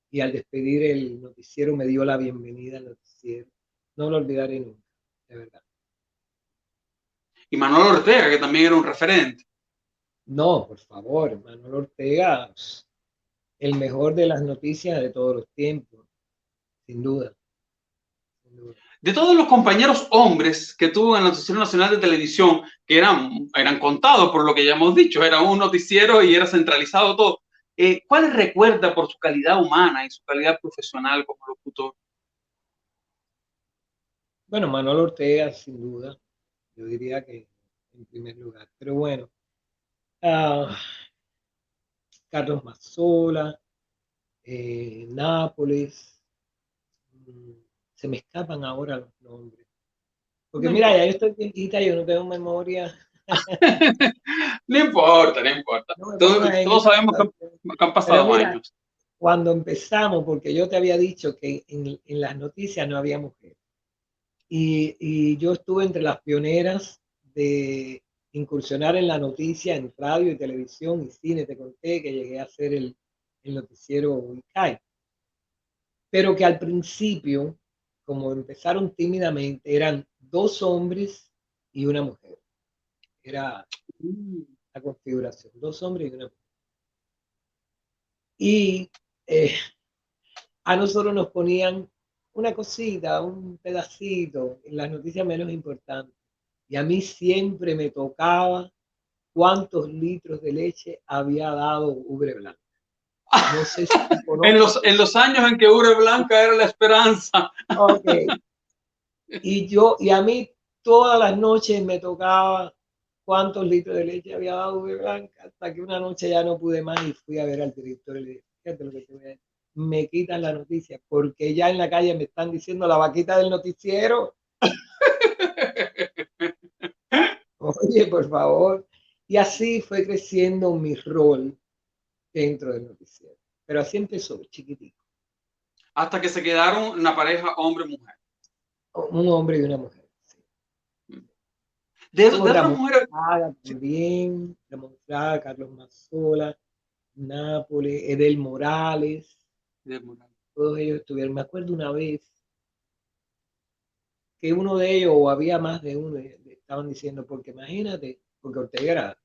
y al despedir el noticiero me dio la bienvenida al noticiero. No lo olvidaré nunca, de verdad. Y Manuel Ortega, que también era un referente. No, por favor, Manuel Ortega, el mejor de las noticias de todos los tiempos, sin duda, sin duda. De todos los compañeros hombres que tuvo en el Noticiero Nacional de Televisión, que eran contados por lo que ya hemos dicho, era un noticiero y era centralizado todo, ¿cuál recuerda por su calidad humana y su calidad profesional como locutor? Bueno, Manuel Ortega, sin duda, yo diría que en primer lugar. Pero bueno, ah, Carlos Mazzola, Nápoles, mm, se me escapan ahora los nombres. Porque No mira, ya yo importa. estoy viejita, yo no tengo memoria, No importa, no importa. no me Todos, pongas en todos esa sabemos situación. que han Pero pasado mira, años. cuando empezamos, porque yo te había dicho que en las noticias no había mujeres, y yo estuve entre las pioneras de incursionar en la noticia en radio y televisión y cine, te conté que llegué a hacer el noticiero Uicay, pero que al principio, como empezaron tímidamente, eran dos hombres y una mujer. Era Mm. la configuración, dos hombres y una mujer. Y eh, a nosotros nos ponían una cosita, un pedacito, en las noticias menos importantes. Y a mí siempre me tocaba cuántos litros de leche había dado Ubre Blanca. No sé si tú conoces En eso. los años en que Ure Blanca era la esperanza. Ok. Y a mí todas las noches me tocaba cuántos litros de leche había dado Ubre Blanca, hasta que una noche ya no pude más y fui a ver al director y le dije, fíjate lo que te voy a decir, me quitan la noticia, porque ya en la calle me están diciendo la vaquita del noticiero. Oye, por favor. Y así fue creciendo mi rol dentro del noticiero. Pero así empezó, chiquitico. Hasta que se quedaron una pareja hombre-mujer. Un hombre y una mujer. Sí. Estuvo De otras Ramón mujeres, Fraga sí, también, Ramón Fraga, Carlos Mazzola, Nápoles, Edel Morales, todos ellos estuvieron. Me acuerdo una vez que uno de ellos, o había más de uno, estaban diciendo, porque imagínate, porque Ortega era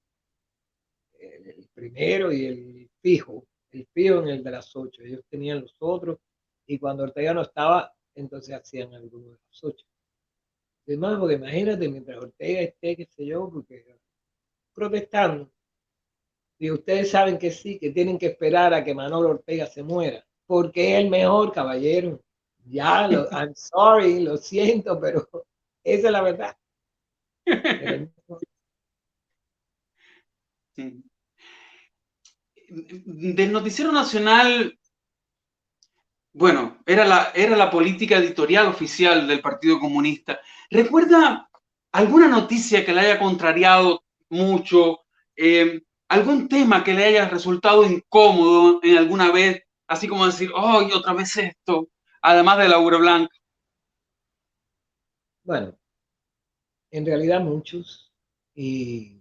el primero y el fijo en el de las 8. Ellos tenían los otros, y cuando Ortega no estaba, entonces hacían algunos de los 8. Además, porque imagínate, mientras Ortega esté, qué sé yo, porque protestando, y ustedes saben que sí, que tienen que esperar a que Manolo Ortega se muera, porque es el mejor, caballero. Ya, I'm sorry, lo siento, pero esa es la verdad. Era el mejor. sí. Del noticiero nacional, bueno, era la política editorial oficial del Partido Comunista. ¿Recuerda alguna noticia que le haya contrariado mucho? ¿Algún tema que le haya resultado incómodo en alguna vez? Así como decir, ¡oh, y otra vez esto! Además de la Laura Blanca. Bueno, en realidad muchos, y,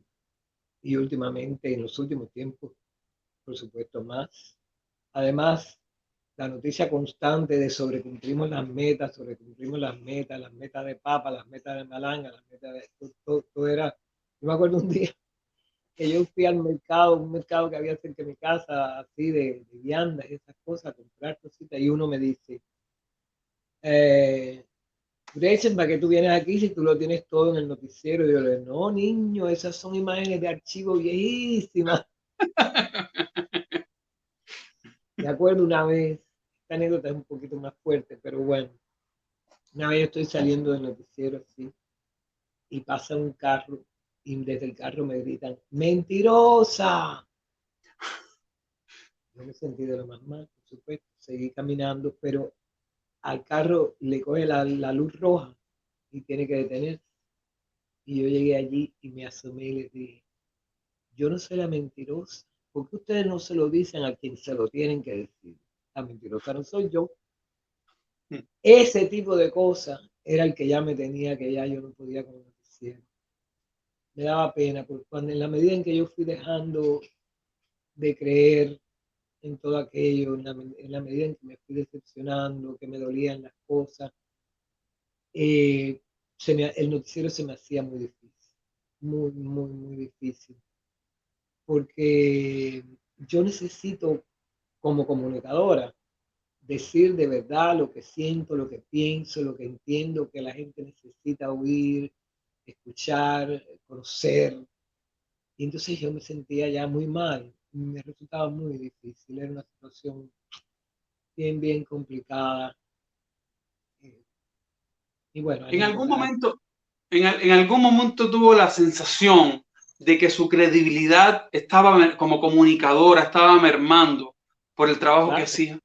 y últimamente, en los últimos tiempos, por supuesto, más. Además, la noticia constante de sobrecumplimos las metas de papa, las metas de malanga, las metas de todo era. Yo me acuerdo un día que yo fui al mercado, un mercado que había cerca de mi casa, así de viandas y esas cosas, a comprar cositas, y uno me dice, Gretchen, ¿para qué tú vienes aquí si tú lo tienes todo en el noticiero? Y yo le digo, no, niño, esas son imágenes de archivo viejísimas. Me acuerdo una vez, esta anécdota es un poquito más fuerte, pero bueno, una vez yo estoy saliendo del noticiero así y pasa un carro y desde el carro me gritan, ¡mentirosa! Yo me sentí de lo más mal, por supuesto, seguí caminando, pero al carro le coge la luz roja y tiene que detenerse. Y yo llegué allí y me asomé y les dije, yo no soy la mentirosa, porque ustedes no se lo dicen a quien se lo tienen que decir. La mentirosa no soy yo. Ese tipo de cosas era el que ya me tenía, que ya yo no podía con el noticiero. Me daba pena, porque cuando en la medida en que yo fui dejando de creer en todo aquello, en la medida en que me fui decepcionando, que me dolían las cosas, el noticiero se me hacía muy difícil, muy, muy, muy difícil, porque yo necesito, como comunicadora, decir de verdad lo que siento, lo que pienso, lo que entiendo que la gente necesita oír, escuchar, conocer. Y entonces yo me sentía ya muy mal, me resultaba muy difícil, era una situación bien, bien complicada. Y bueno, En algún anécdotas. momento, en algún momento tuvo la sensación de que su credibilidad estaba como comunicadora, estaba mermando por el trabajo que Claro, hacía?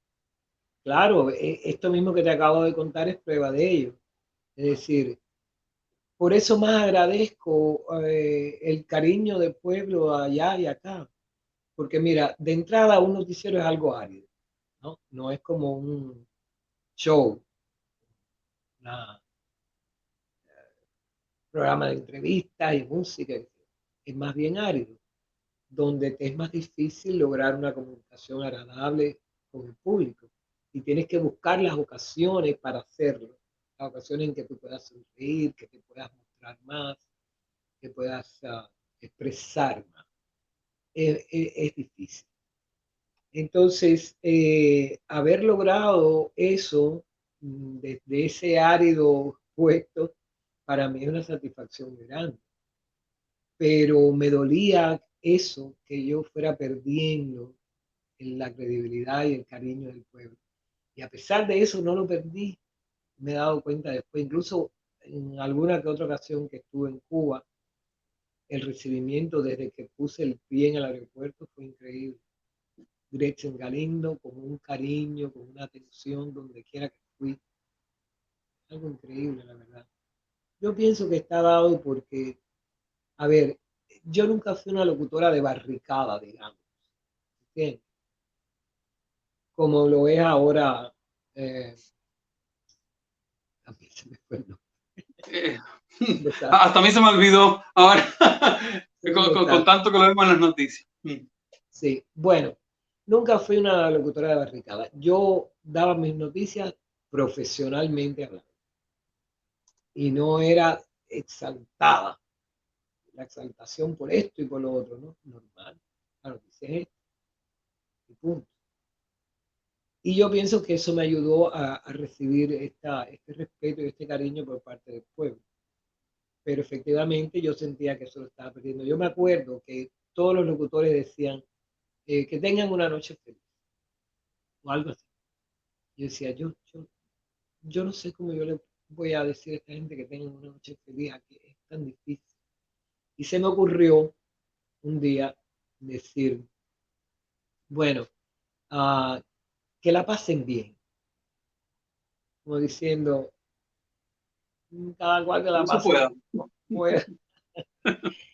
claro, esto mismo que te acabo de contar es prueba de ello. Es decir, por eso más agradezco el cariño del pueblo allá y acá. Porque mira, de entrada un noticiero es algo árido, ¿no? No es como un show, un programa de entrevistas y música. Es más bien árido, donde te es más difícil lograr una comunicación agradable con el público. Y tienes que buscar las ocasiones para hacerlo. Las ocasiones en que tú puedas sonreír, que te puedas mostrar más, que puedas expresar más. Es difícil. Entonces, haber logrado eso desde ese árido puesto, para mí es una satisfacción muy grande. Pero me dolía eso, que yo fuera perdiendo la credibilidad y el cariño del pueblo. Y a pesar de eso no lo perdí, me he dado cuenta después, incluso en alguna que otra ocasión que estuve en Cuba, el recibimiento desde que puse el pie en el aeropuerto fue increíble. Gretchen Galindo con un cariño, con una atención donde quiera que fui. Algo increíble, la verdad. Yo pienso que está dado porque, a ver, yo nunca fui una locutora de barricada, digamos, ¿entiendes? Como lo es ahora, eh, a mí se me fue el nombre. Eh, Un desastre, hasta a mí se me olvidó ahora, un con desastre. tanto que lo vemos en las noticias. Sí, bueno, nunca fui una locutora de barricada. Yo daba mis noticias profesionalmente hablando y no era exaltada. La exaltación por esto y por lo otro, ¿no? Normal. La noticia es esto y punto. Y yo pienso que eso me ayudó a recibir este respeto y este cariño por parte del pueblo. Pero efectivamente yo sentía que eso lo estaba perdiendo. Yo me acuerdo que todos los locutores decían que tengan una noche feliz o algo así. Yo decía, yo no sé cómo yo le voy a decir a esta gente que tengan una noche feliz, que es tan difícil. Y se me ocurrió un día decir, bueno, uh, que la pasen bien, como diciendo, cada cual que la No se pase pueda. como pueda.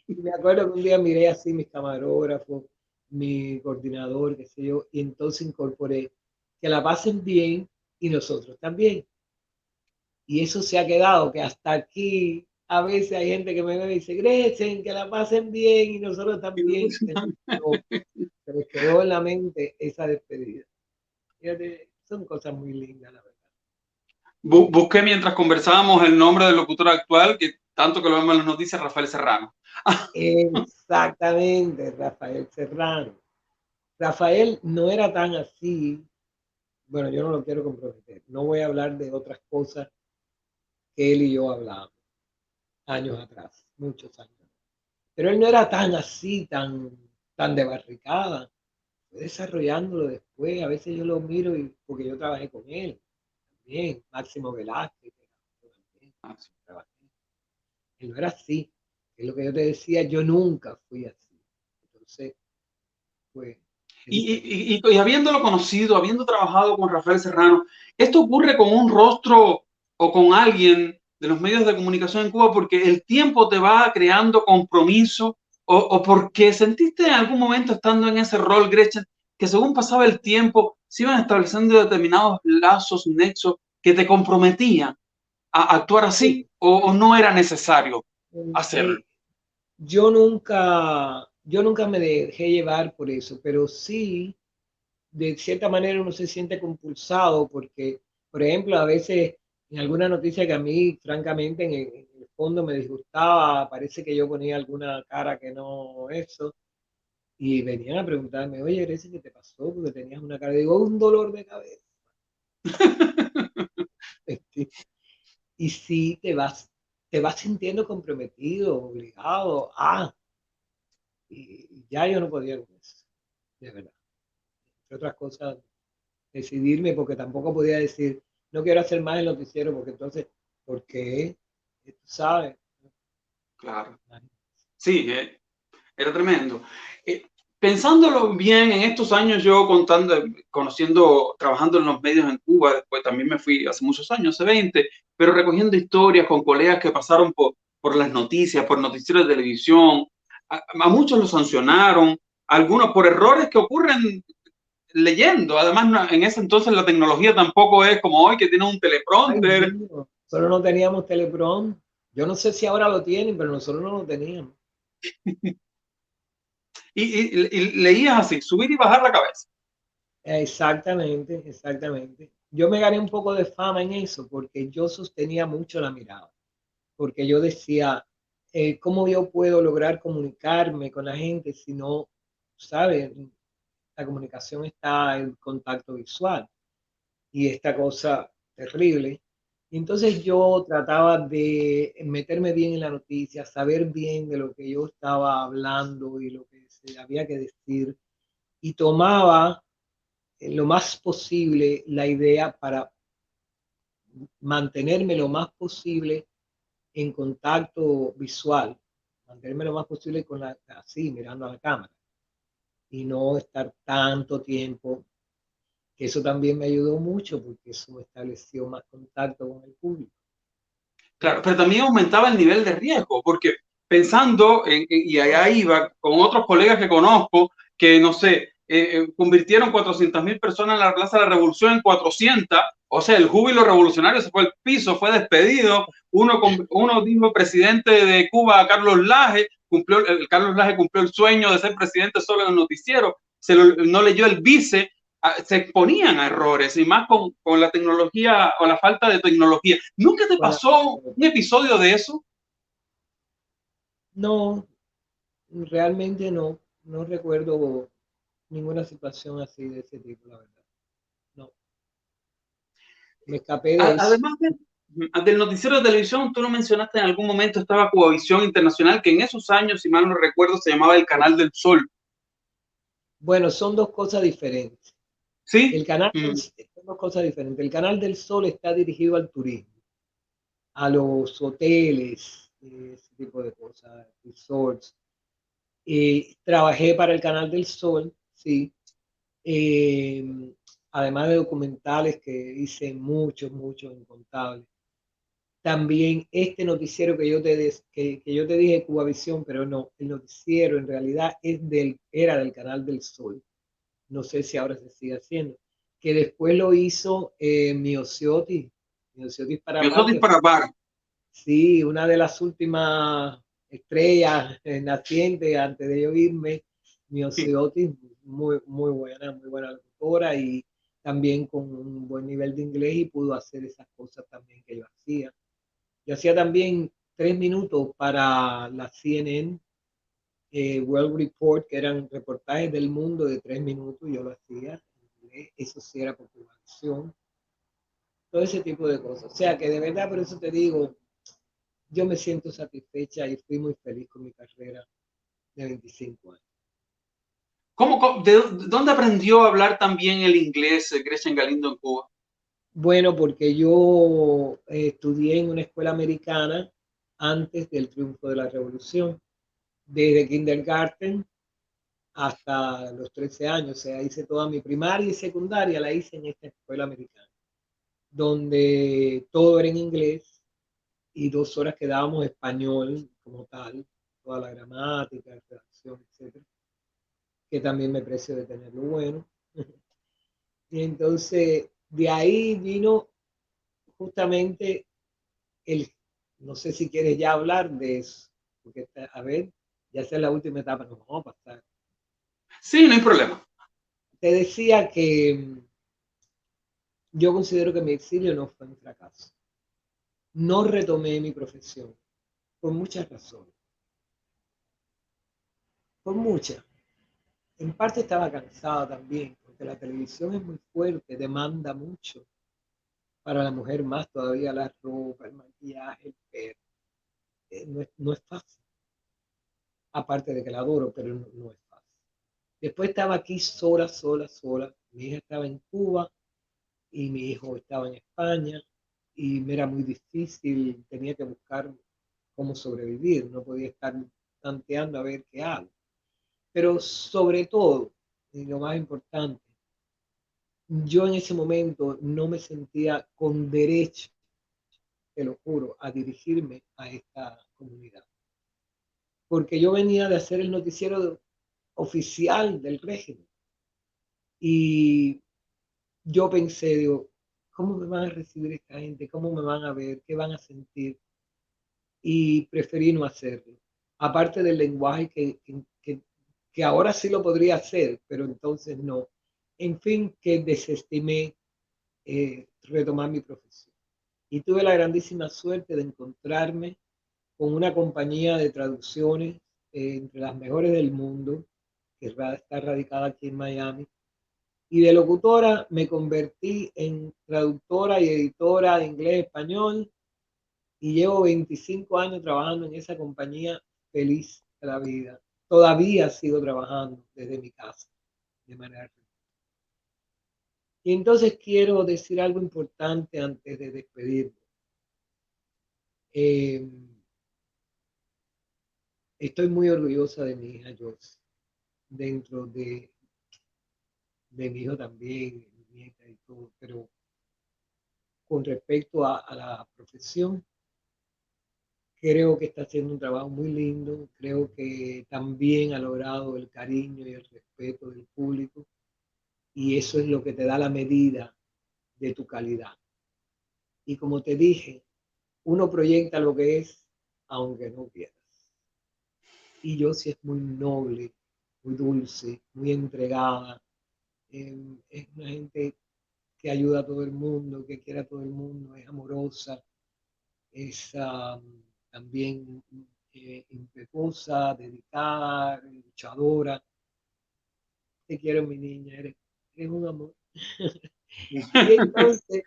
Y me acuerdo que un día miré así mis camarógrafos, mi coordinador, qué sé yo, y entonces incorporé que la pasen bien y nosotros también. Y eso se ha quedado, que hasta aquí a veces hay gente que me ve y dice, Gretchen, que la pasen bien y nosotros también. Se les quedó en la mente esa despedida. Fíjate, son cosas muy lindas, la verdad. Busqué mientras conversábamos el nombre del locutor actual, que tanto que lo vemos en las noticias, Rafael Serrano. Exactamente, Rafael Serrano. Rafael no era tan así. Bueno, yo no lo quiero comprometer. No voy a hablar de otras cosas que él y yo hablábamos años atrás, muchos años. Pero él no era tan así, tan de barricada. Fue desarrollándolo después. A veces yo lo miro y, porque yo trabajé con él también. Máximo Velázquez, también trabajé. Él no era así. Es lo que yo te decía, yo nunca fui así. Entonces, pues, es diferente. Y habiéndolo conocido, habiendo trabajado con Rafael Serrano, ¿esto ocurre con un rostro o con alguien de los medios de comunicación en Cuba porque el tiempo te va creando compromiso o porque sentiste en algún momento estando en ese rol, Gretchen, que según pasaba el tiempo se iban estableciendo determinados lazos, nexos que te comprometían a actuar así Sí, o no era necesario hacerlo? eh, yo nunca me dejé llevar por eso, pero sí, de cierta manera uno se siente compulsado porque, por ejemplo, a veces en alguna noticia que a mí, francamente, en el fondo me disgustaba, parece que yo ponía alguna cara que no eso, y venían a preguntarme, oye, Grecia, ¿qué te pasó? Porque tenías una cara, digo, un dolor de cabeza. Y sí, te vas sintiendo comprometido, obligado. Y ya yo no podía con eso, de verdad. Entre otras cosas, decidirme, porque tampoco podía decir, no quiero hacer más el noticiero, porque entonces, ¿por qué? Tú sabes. Claro. Sí, Era tremendo. Eh, Pensándolo bien, en estos años yo conociendo, trabajando en los medios en Cuba, después también me fui hace muchos años, hace 20, pero recogiendo historias con colegas que pasaron por las noticias, por noticieros de televisión. A muchos los sancionaron, algunos por errores que ocurren leyendo. Además, en ese entonces la tecnología tampoco es como hoy, que tiene un Ay, teleprompter. no, nosotros no teníamos teleprom. Yo no sé si ahora lo tienen, pero nosotros no lo teníamos. Y leías así, subir y bajar la cabeza. Exactamente, exactamente. Yo me gané un poco de fama en eso porque yo sostenía mucho la mirada, porque yo decía, ¿cómo yo puedo lograr comunicarme con la gente si no, sabes? La comunicación está en contacto visual y esta cosa terrible. Y entonces yo trataba de meterme bien en la noticia, saber bien de lo que yo estaba hablando y lo que se había que decir, y tomaba lo más posible la idea para mantenerme lo más posible en contacto visual, mantenerme lo más posible con así, mirando a la cámara y no estar tanto tiempo, que eso también me ayudó mucho porque eso me estableció más contacto con el público. Claro, pero también aumentaba el nivel de riesgo, porque pensando, y allá iba con otros colegas que conozco, que no sé, convirtieron 400.000 personas en la Plaza de la Revolución en 400, o sea, el júbilo revolucionario se fue al piso, fue despedido. Uno dijo presidente de Cuba, Carlos Laje, Carlos Laje cumplió el sueño de ser presidente solo en el noticiero, no leyó el vice, se exponían a errores y más con la tecnología o la falta de tecnología. ¿Nunca te Bueno, pasó un episodio de eso? no, realmente no, no recuerdo ninguna situación así de ese tipo, la verdad. No, me escapé de eso. Además del noticiero de televisión, tú lo mencionaste en algún momento, estaba Cubavisión Internacional, que en esos años, si mal no recuerdo, se llamaba el Canal del Sol. Bueno, son dos cosas diferentes. ¿Sí? El canal son dos cosas diferentes. El Canal del Sol está dirigido al turismo, a los hoteles, ese tipo de cosas, resorts. Trabajé para el Canal del Sol, sí. Eh, Además de documentales que hice muchos, muchos, incontables. También este noticiero que yo te dije, Cubavisión, pero no, el noticiero en realidad era del Canal del Sol. No sé si ahora se sigue haciendo. Que después lo hizo Miociotis Yo soy Parapar, que fue, disparar. sí, una de las últimas estrellas nacientes antes de yo irme. Miociotis, muy buena locutora y también con un buen nivel de inglés y pudo hacer esas cosas también que yo hacía. Yo hacía también 3 minutos para la CNN World Report, que eran reportajes del mundo de 3 minutos, yo lo hacía. Eso sí era populación, todo ese tipo de cosas. O sea que de verdad, por eso te digo, yo me siento satisfecha y fui muy feliz con mi carrera de 25 años. ¿De dónde aprendió a hablar también el inglés Gretchen Galindo en Cuba? Bueno, porque yo estudié en una escuela americana antes del triunfo de la revolución, desde kindergarten hasta los 13 años. O sea, hice toda mi primaria y secundaria, la hice en esta escuela americana, donde todo era en inglés y 2 horas que dábamos español como tal, toda la gramática, redacción, etcétera, que también me precio de tenerlo bueno. Y entonces, de ahí vino justamente el, no sé si quieres ya hablar de eso, porque a ver, ya sea la última etapa, nos vamos a pasar. Sí, no hay problema. Te decía que yo considero que mi exilio no fue un fracaso. No retomé mi profesión por muchas razones, por muchas. En parte estaba cansada también, porque la televisión es muy fuerte, demanda mucho. Para la mujer más todavía la ropa, el maquillaje, el pelo. No es fácil. Aparte de que la adoro, pero no es fácil. Después estaba aquí sola, sola, sola. Mi hija estaba en Cuba y mi hijo estaba en España y me era muy difícil, tenía que buscar cómo sobrevivir, no podía estar tanteando a ver qué hago. pero sobre todo, y lo más importante, yo en ese momento no me sentía con derecho, te lo juro, a dirigirme a esta comunidad. Porque yo venía de hacer el noticiero oficial del régimen. Y yo pensé, digo, ¿cómo me van a recibir esta gente? ¿Cómo me van a ver? ¿Qué van a sentir? Y preferí no hacerlo. Aparte del lenguaje que ahora sí lo podría hacer, pero entonces no. En fin, que desestimé retomar mi profesión. Y tuve la grandísima suerte de encontrarme con una compañía de traducciones entre las mejores del mundo, que está radicada aquí en Miami. Y de locutora me convertí en traductora y editora de inglés-español y llevo 25 años trabajando en esa compañía feliz de la vida. Todavía sigo trabajando desde mi casa de manera remota. Y entonces quiero decir algo importante antes de despedirme. Eh, Estoy muy orgullosa de mi hija Joyce, dentro de mi hijo también, mi nieta y todo, pero con respecto a la profesión, creo que está haciendo un trabajo muy lindo, creo que también ha logrado el cariño y el respeto del público y eso es lo que te da la medida de tu calidad. Y como te dije, uno proyecta lo que es aunque no quieras. Y yo sí es muy noble, muy dulce, muy entregada. Es una gente que ayuda a todo el mundo, que quiere a todo el mundo, es amorosa, es también impetuosa, dedicada, luchadora. Te quiero, mi niña, eres un amor. Y entonces,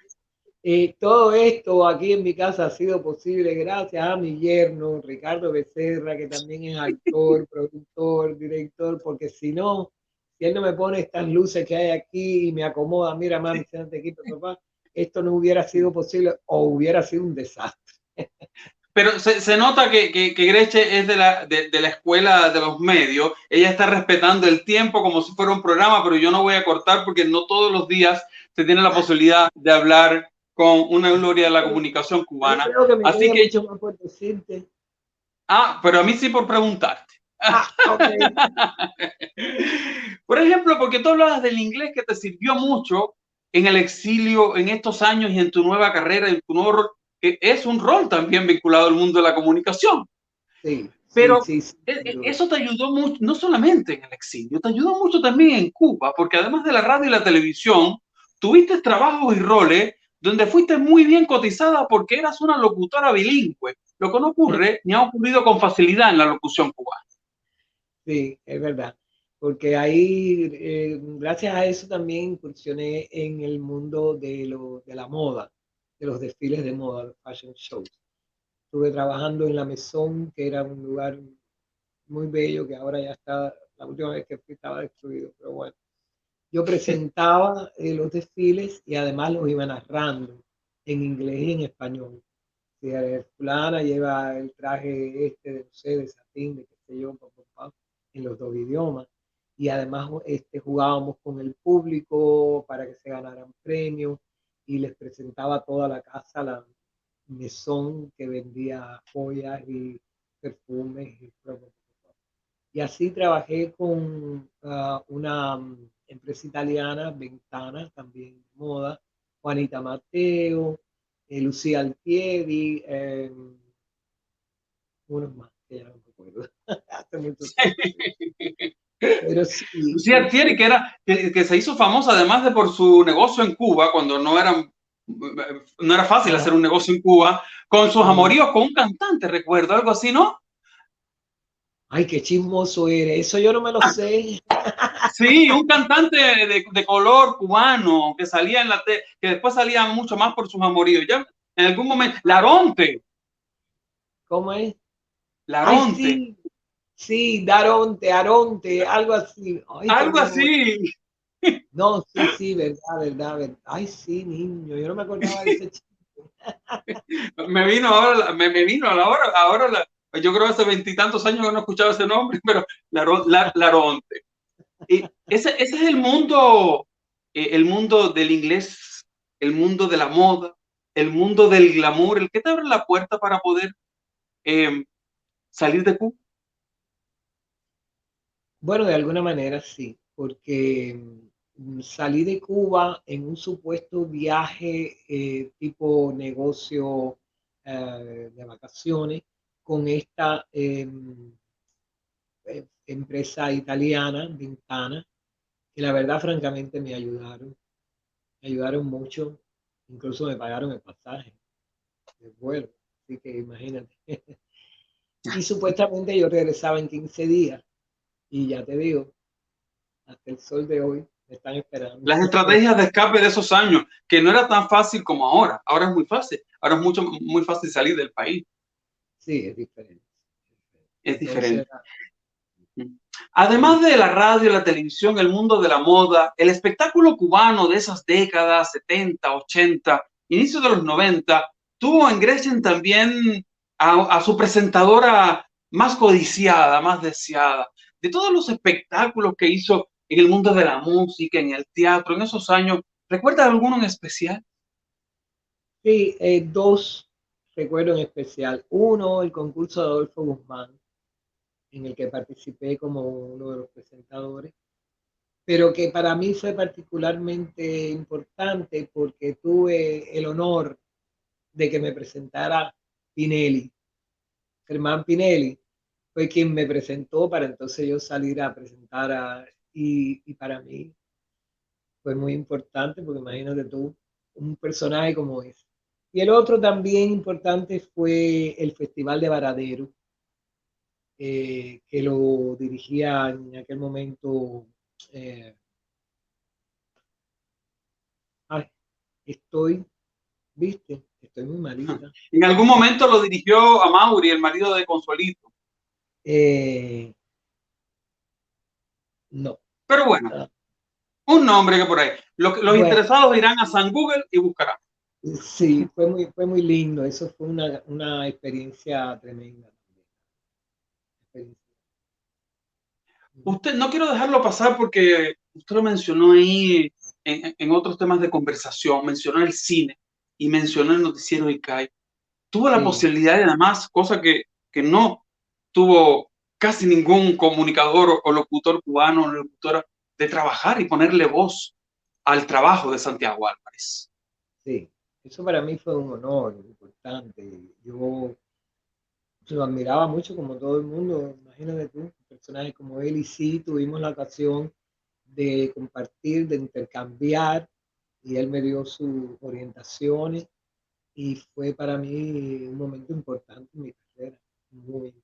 todo esto aquí en mi casa ha sido posible gracias a mi yerno, Ricardo Becerra, que también es actor, productor, director, porque si no, si él no me pone estas luces que hay aquí y me acomoda, mira, mami, siéntate aquí, papá, esto no hubiera sido posible o hubiera sido un desastre. Pero se nota que Greche es de la escuela de los medios. Ella está respetando el tiempo como si fuera un programa, pero yo no voy a cortar porque no todos los días se tiene la posibilidad de hablar con una gloria de la comunicación Yo cubana. creo que me Así queda que, mucho más por decirte. pero a mí sí por preguntarte. Ok. Por ejemplo, porque tú hablabas del inglés que te sirvió mucho en el exilio, en estos años y en tu nueva carrera, en tu nuevo rol, que es un rol también vinculado al mundo de la comunicación. Sí, sí, Pero sí, sí, sin duda. eso te ayudó mucho, no solamente en el exilio, te ayudó mucho también en Cuba, porque además de la radio y la televisión, tuviste trabajos y roles donde fuiste muy bien cotizada porque eras una locutora bilingüe, lo que no ocurre ni ha ocurrido con facilidad en la locución cubana. Sí, es verdad. Porque ahí, gracias a eso también incursioné en el mundo de la moda, de los desfiles de moda, los fashion shows. Estuve trabajando en la Maison, que era un lugar muy bello, que ahora ya está, la última vez que fui estaba destruido, pero bueno. Yo presentaba los desfiles y además los iba narrando en inglés y en español. Si fulana lleva el traje este de, no sé, de satín, de qué sé yo, en los dos idiomas. Y además jugábamos con el público para que se ganaran premios y les presentaba a toda la casa la mesón que vendía joyas y perfumes y así trabajé con una empresa italiana, Ventana, también de moda, Juanita Mateo, Lucía Altieri, unos más que ya no me acuerdo, hace mucho tiempo. Pero sí, Lucía Altieri, que se hizo famosa además de por su negocio en Cuba, cuando no era fácil hacer ajá, un negocio en Cuba, con sus ajá. amoríos con un cantante, recuerdo, algo así, ¿no? Ay, qué chismoso eres, eso yo no me lo sé. Sí, un cantante de color cubano que salía que después salía mucho más por sus amoríos. Ya en algún momento, ¿Cómo es? Ay, Laronte, sí, sí, Daronte, Aronte, algo así. Ay, qué algo memoria. así. No, sí, sí, verdad, verdad, verdad. Ay, sí, niño, yo no me acordaba de ese chico. Me vino ahora, me vino a la hora, ahora Yo creo que hace veintitantos años que no he escuchado ese nombre, pero Laronte. Y ese es el mundo del inglés, el mundo de la moda, el mundo del glamour, el que te abre la puerta para poder eh, salir de Cuba. Bueno, de alguna manera sí, porque salí de Cuba en un supuesto viaje tipo negocio de vacaciones con esta empresa italiana, Ventana, que la verdad francamente me ayudaron mucho, incluso me pagaron el pasaje, el vuelo, así que imagínate. Y supuestamente yo regresaba en 15 días y ya te digo, hasta el sol de hoy me están esperando. Las estrategias de escape de esos años, que no era tan fácil como ahora. Ahora es muy fácil. Ahora es muy fácil salir del país. Sí, es diferente. Es Entonces, diferente. Además de la radio, la televisión, el mundo de la moda, el espectáculo cubano de esas décadas, 70, 80, inicios de los 90, tuvo en Gretchen también a su presentadora más codiciada, más deseada. De todos los espectáculos que hizo en el mundo de la música, en el teatro, en esos años, ¿recuerda alguno en especial? sí, dos recuerdo en especial. Uno, el concurso de Adolfo Guzmán, en el que participé como uno de los presentadores, pero que para mí fue particularmente importante porque tuve el honor de que me presentara Pinelli. Germán Pinelli fue quien me presentó para entonces yo salir a presentar y para mí fue muy importante porque imagínate tú, un personaje como ese. Y el otro también importante fue el Festival de Varadero, que lo dirigía en aquel momento. Eh, ay, estoy, viste, estoy muy malita. En algún momento lo dirigió a Mauri, el marido de Consuelito. Eh, no. Pero bueno, Ah, un nombre que por ahí. Los bueno, interesados irán a San Google y buscarán. sí, fue muy lindo. Eso fue una experiencia tremenda. Experiencia. Usted, no quiero dejarlo pasar porque usted lo mencionó ahí en otros temas de conversación, mencionó el cine y mencionó el noticiero ICAI. Tuvo la Sí, posibilidad y además, cosa que no tuvo casi ningún comunicador o locutor cubano o locutora, de trabajar y ponerle voz al trabajo de Santiago Álvarez. sí. Eso para mí fue un honor importante. Yo lo admiraba mucho como todo el mundo, imagínate tú, personajes como él, y sí tuvimos la ocasión de compartir, de intercambiar, y él me dio sus orientaciones, y fue para mí un momento importante en mi carrera, muy importante.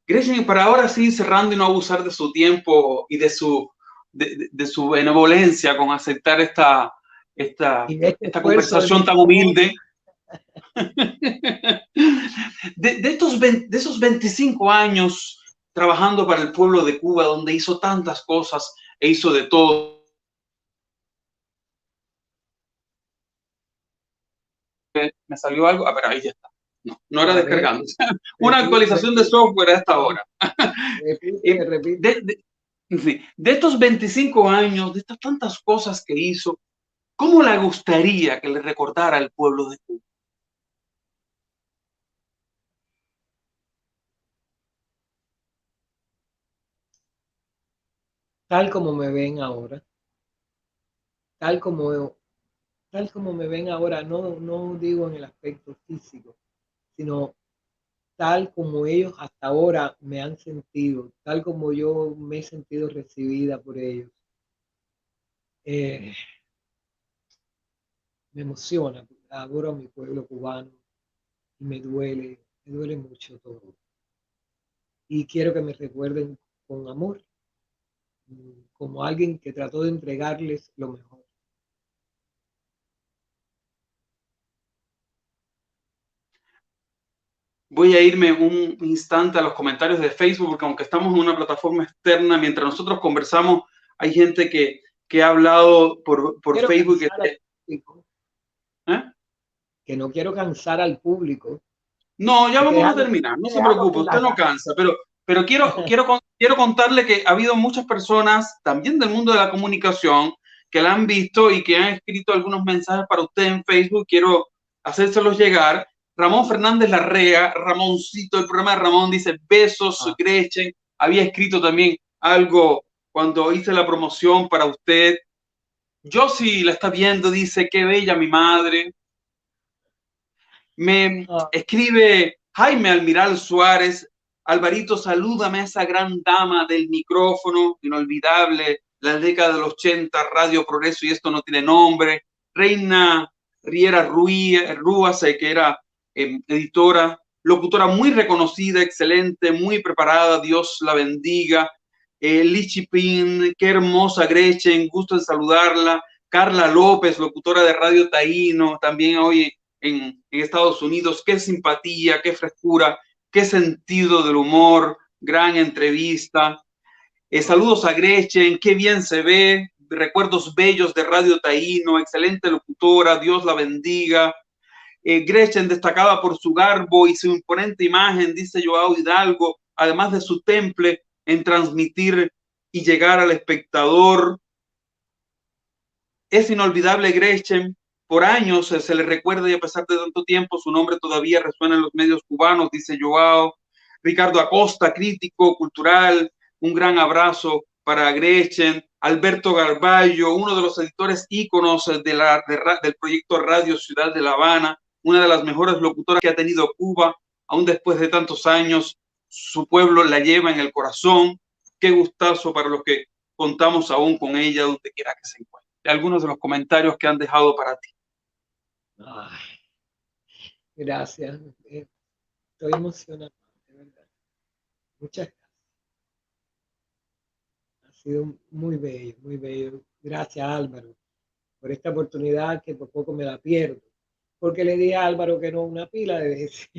Gretchen, y para ahora sí, cerrando y no abusar de su tiempo y de su benevolencia con aceptar Y de este esta esfuerzo de mi conversación tan esposa, humilde, de esos 25 años trabajando para el pueblo de Cuba, donde hizo tantas cosas e hizo de todo. Me salió algo, a ver, ahí ya está. No, no era a ver, descargando. Una actualización de software a esta hora. repíteme, repíteme. De, de, sí, de estos 25 años, de estas tantas cosas que hizo, ¿cómo le gustaría que le recordara al pueblo de Cuba? Tal como me ven ahora, tal como, tal como me ven ahora, no, no digo en el aspecto físico, sino tal como ellos hasta ahora me han sentido, tal como yo me he sentido recibida por ellos. Eh, Me emociona, adoro a mi pueblo cubano y me duele mucho todo. Y quiero que me recuerden con amor, como alguien que trató de entregarles lo mejor. Voy a irme un instante a los comentarios de Facebook, porque aunque estamos en una plataforma externa, mientras nosotros conversamos, hay gente que ha hablado por Quiero Facebook. cansar al público, ¿Eh? que no quiero cansar al público. No, ya Hay que vamos a dejarlo, terminar, no hay que se dejarlo preocupe, con usted las no ganas. cansa, pero quiero contarle que ha habido muchas personas, también del mundo de la comunicación, que la han visto y que han escrito algunos mensajes para usted en Facebook. Quiero hacérselos llegar. Ramón Fernández Larrea, Ramoncito, el programa de Ramón, dice besos, Ah, Gretchen. Había escrito también algo cuando hice la promoción para usted. Josie la está viendo, dice, qué bella mi madre. Me ah, escribe Jaime Almiral Suárez: Alvarito, salúdame a esa gran dama del micrófono, inolvidable, la década de los 80, Radio Progreso y esto no tiene nombre. Reina Riera Rúas, que era editora, locutora muy reconocida, excelente, muy preparada, Dios la bendiga. Lichi Pin, qué hermosa Gretchen, gusto en saludarla. Carla López, locutora de Radio Taíno, también hoy en Estados Unidos. Qué simpatía, qué frescura, qué sentido del humor, gran entrevista. ah. Saludos a Gretchen, qué bien se ve, recuerdos bellos de Radio Taíno, excelente locutora, Dios la bendiga. Gretchen destacaba por su garbo y su imponente imagen, dice Joao Hidalgo, además de su temple en transmitir y llegar al espectador. Es inolvidable Gretchen, por años se le recuerda y a pesar de tanto tiempo su nombre todavía resuena en los medios cubanos, dice Joao. Ricardo Acosta, crítico cultural, un gran abrazo para Gretchen. Alberto Garballo, uno de los editores íconos del proyecto Radio Ciudad de La Habana, una de las mejores locutoras que ha tenido Cuba, aún después de tantos años, su pueblo la lleva en el corazón. Qué gustazo para los que contamos aún con ella donde quiera que se encuentre. Algunos de los comentarios que han dejado para ti. Ay, gracias. Estoy emocionado, de verdad. Muchas gracias. Ha sido muy bello, muy bello. Gracias, Álvaro, por esta oportunidad que por poco me la pierdo. Porque le dije a Álvaro que no una pila de veces.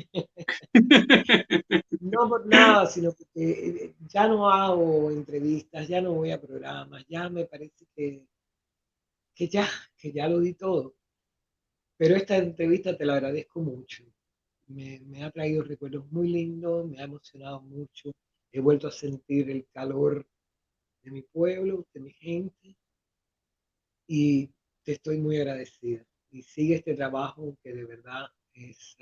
No por nada, sino porque ya no hago entrevistas, ya no voy a programas, ya me parece que ya, que ya lo di todo. Pero esta entrevista te la agradezco mucho. Me ha traído recuerdos muy lindos, me ha emocionado mucho. He vuelto a sentir el calor de mi pueblo, de mi gente, y te estoy muy agradecida. Y sigue este trabajo que de verdad es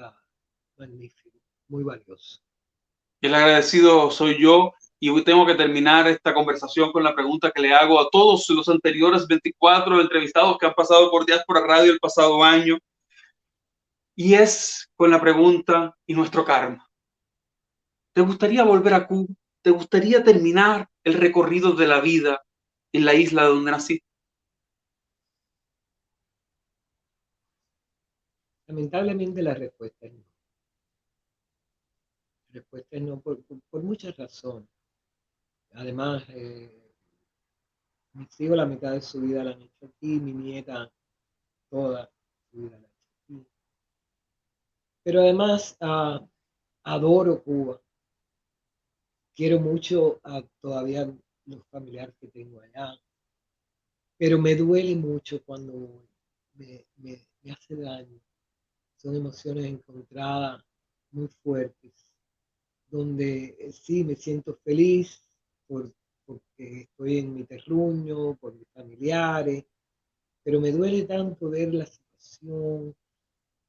magnífico, muy valioso. El agradecido soy yo y hoy tengo que terminar esta conversación con la pregunta que le hago a todos los anteriores 24 entrevistados que han pasado por Diáspora Radio el pasado año, y es con la pregunta: ¿y nuestro karma? ¿Te gustaría volver a Cuba? ¿Te gustaría terminar el recorrido de la vida en la isla donde nací? Lamentablemente la respuesta es no. La respuesta es no por muchas razones. Además, mis hijos la mitad de su vida la han hecho aquí, mi nieta toda su vida la ha hecho aquí. Pero además adoro Cuba. Quiero mucho a todavía los familiares que tengo allá. Pero me duele mucho cuando me hace daño. Son emociones encontradas muy fuertes, donde sí me siento feliz porque estoy en mi terruño, por mis familiares, pero me duele tanto ver la situación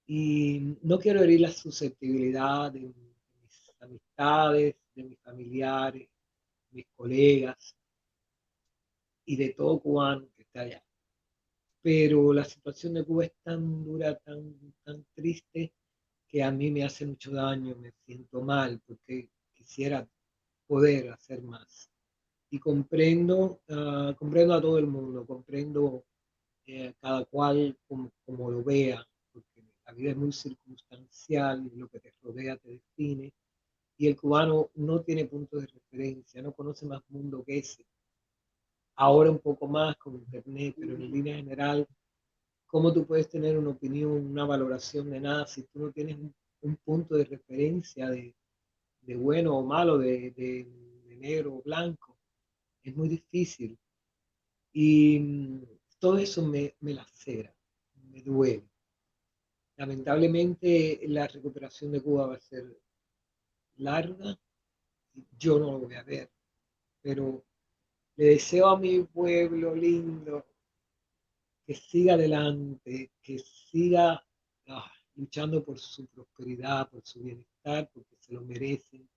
y no quiero herir la susceptibilidad de mis amistades, de mis familiares, mis colegas y de todo cubano que está allá. Pero la situación de Cuba es tan dura, tan triste, que a mí me hace mucho daño, me siento mal porque quisiera poder hacer más. Y comprendo a todo el mundo, comprendo cada cual como lo vea, porque la vida es muy circunstancial y lo que te rodea te define. Y el cubano no tiene punto de referencia, no conoce más mundo que ese. Ahora un poco más con internet, pero en línea general, ¿cómo tú puedes tener una opinión, una valoración de nada si tú no tienes un punto de referencia de bueno o malo, de negro o blanco? Es muy difícil. Y todo eso me lacera, me duele. Lamentablemente la recuperación de Cuba va a ser larga, yo no lo voy a ver, pero le deseo a mi pueblo lindo que siga adelante, que siga luchando por su prosperidad, por su bienestar, porque se lo merecen,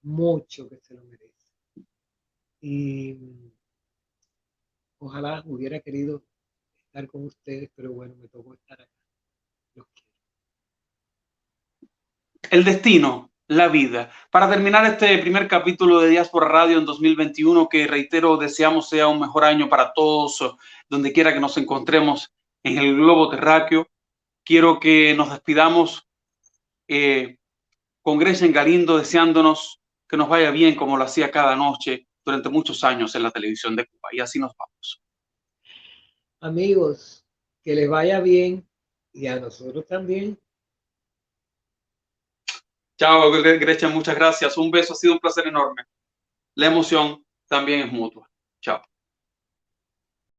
mucho que se lo merecen. Y ojalá hubiera querido estar con ustedes, pero bueno, me tocó estar acá. Los quiero. El destino, la vida. Para terminar este primer capítulo de Diáspora Radio en 2021, que reitero, deseamos sea un mejor año para todos, donde quiera que nos encontremos en el globo terráqueo. Quiero que nos despidamos con Gretchen Galindo deseándonos que nos vaya bien como lo hacía cada noche durante muchos años en la televisión de Cuba. Y así nos vamos. Amigos, que les vaya bien y a nosotros también. Chao, Gretchen, muchas gracias. Un beso, ha sido un placer enorme. La emoción también es mutua. Chao.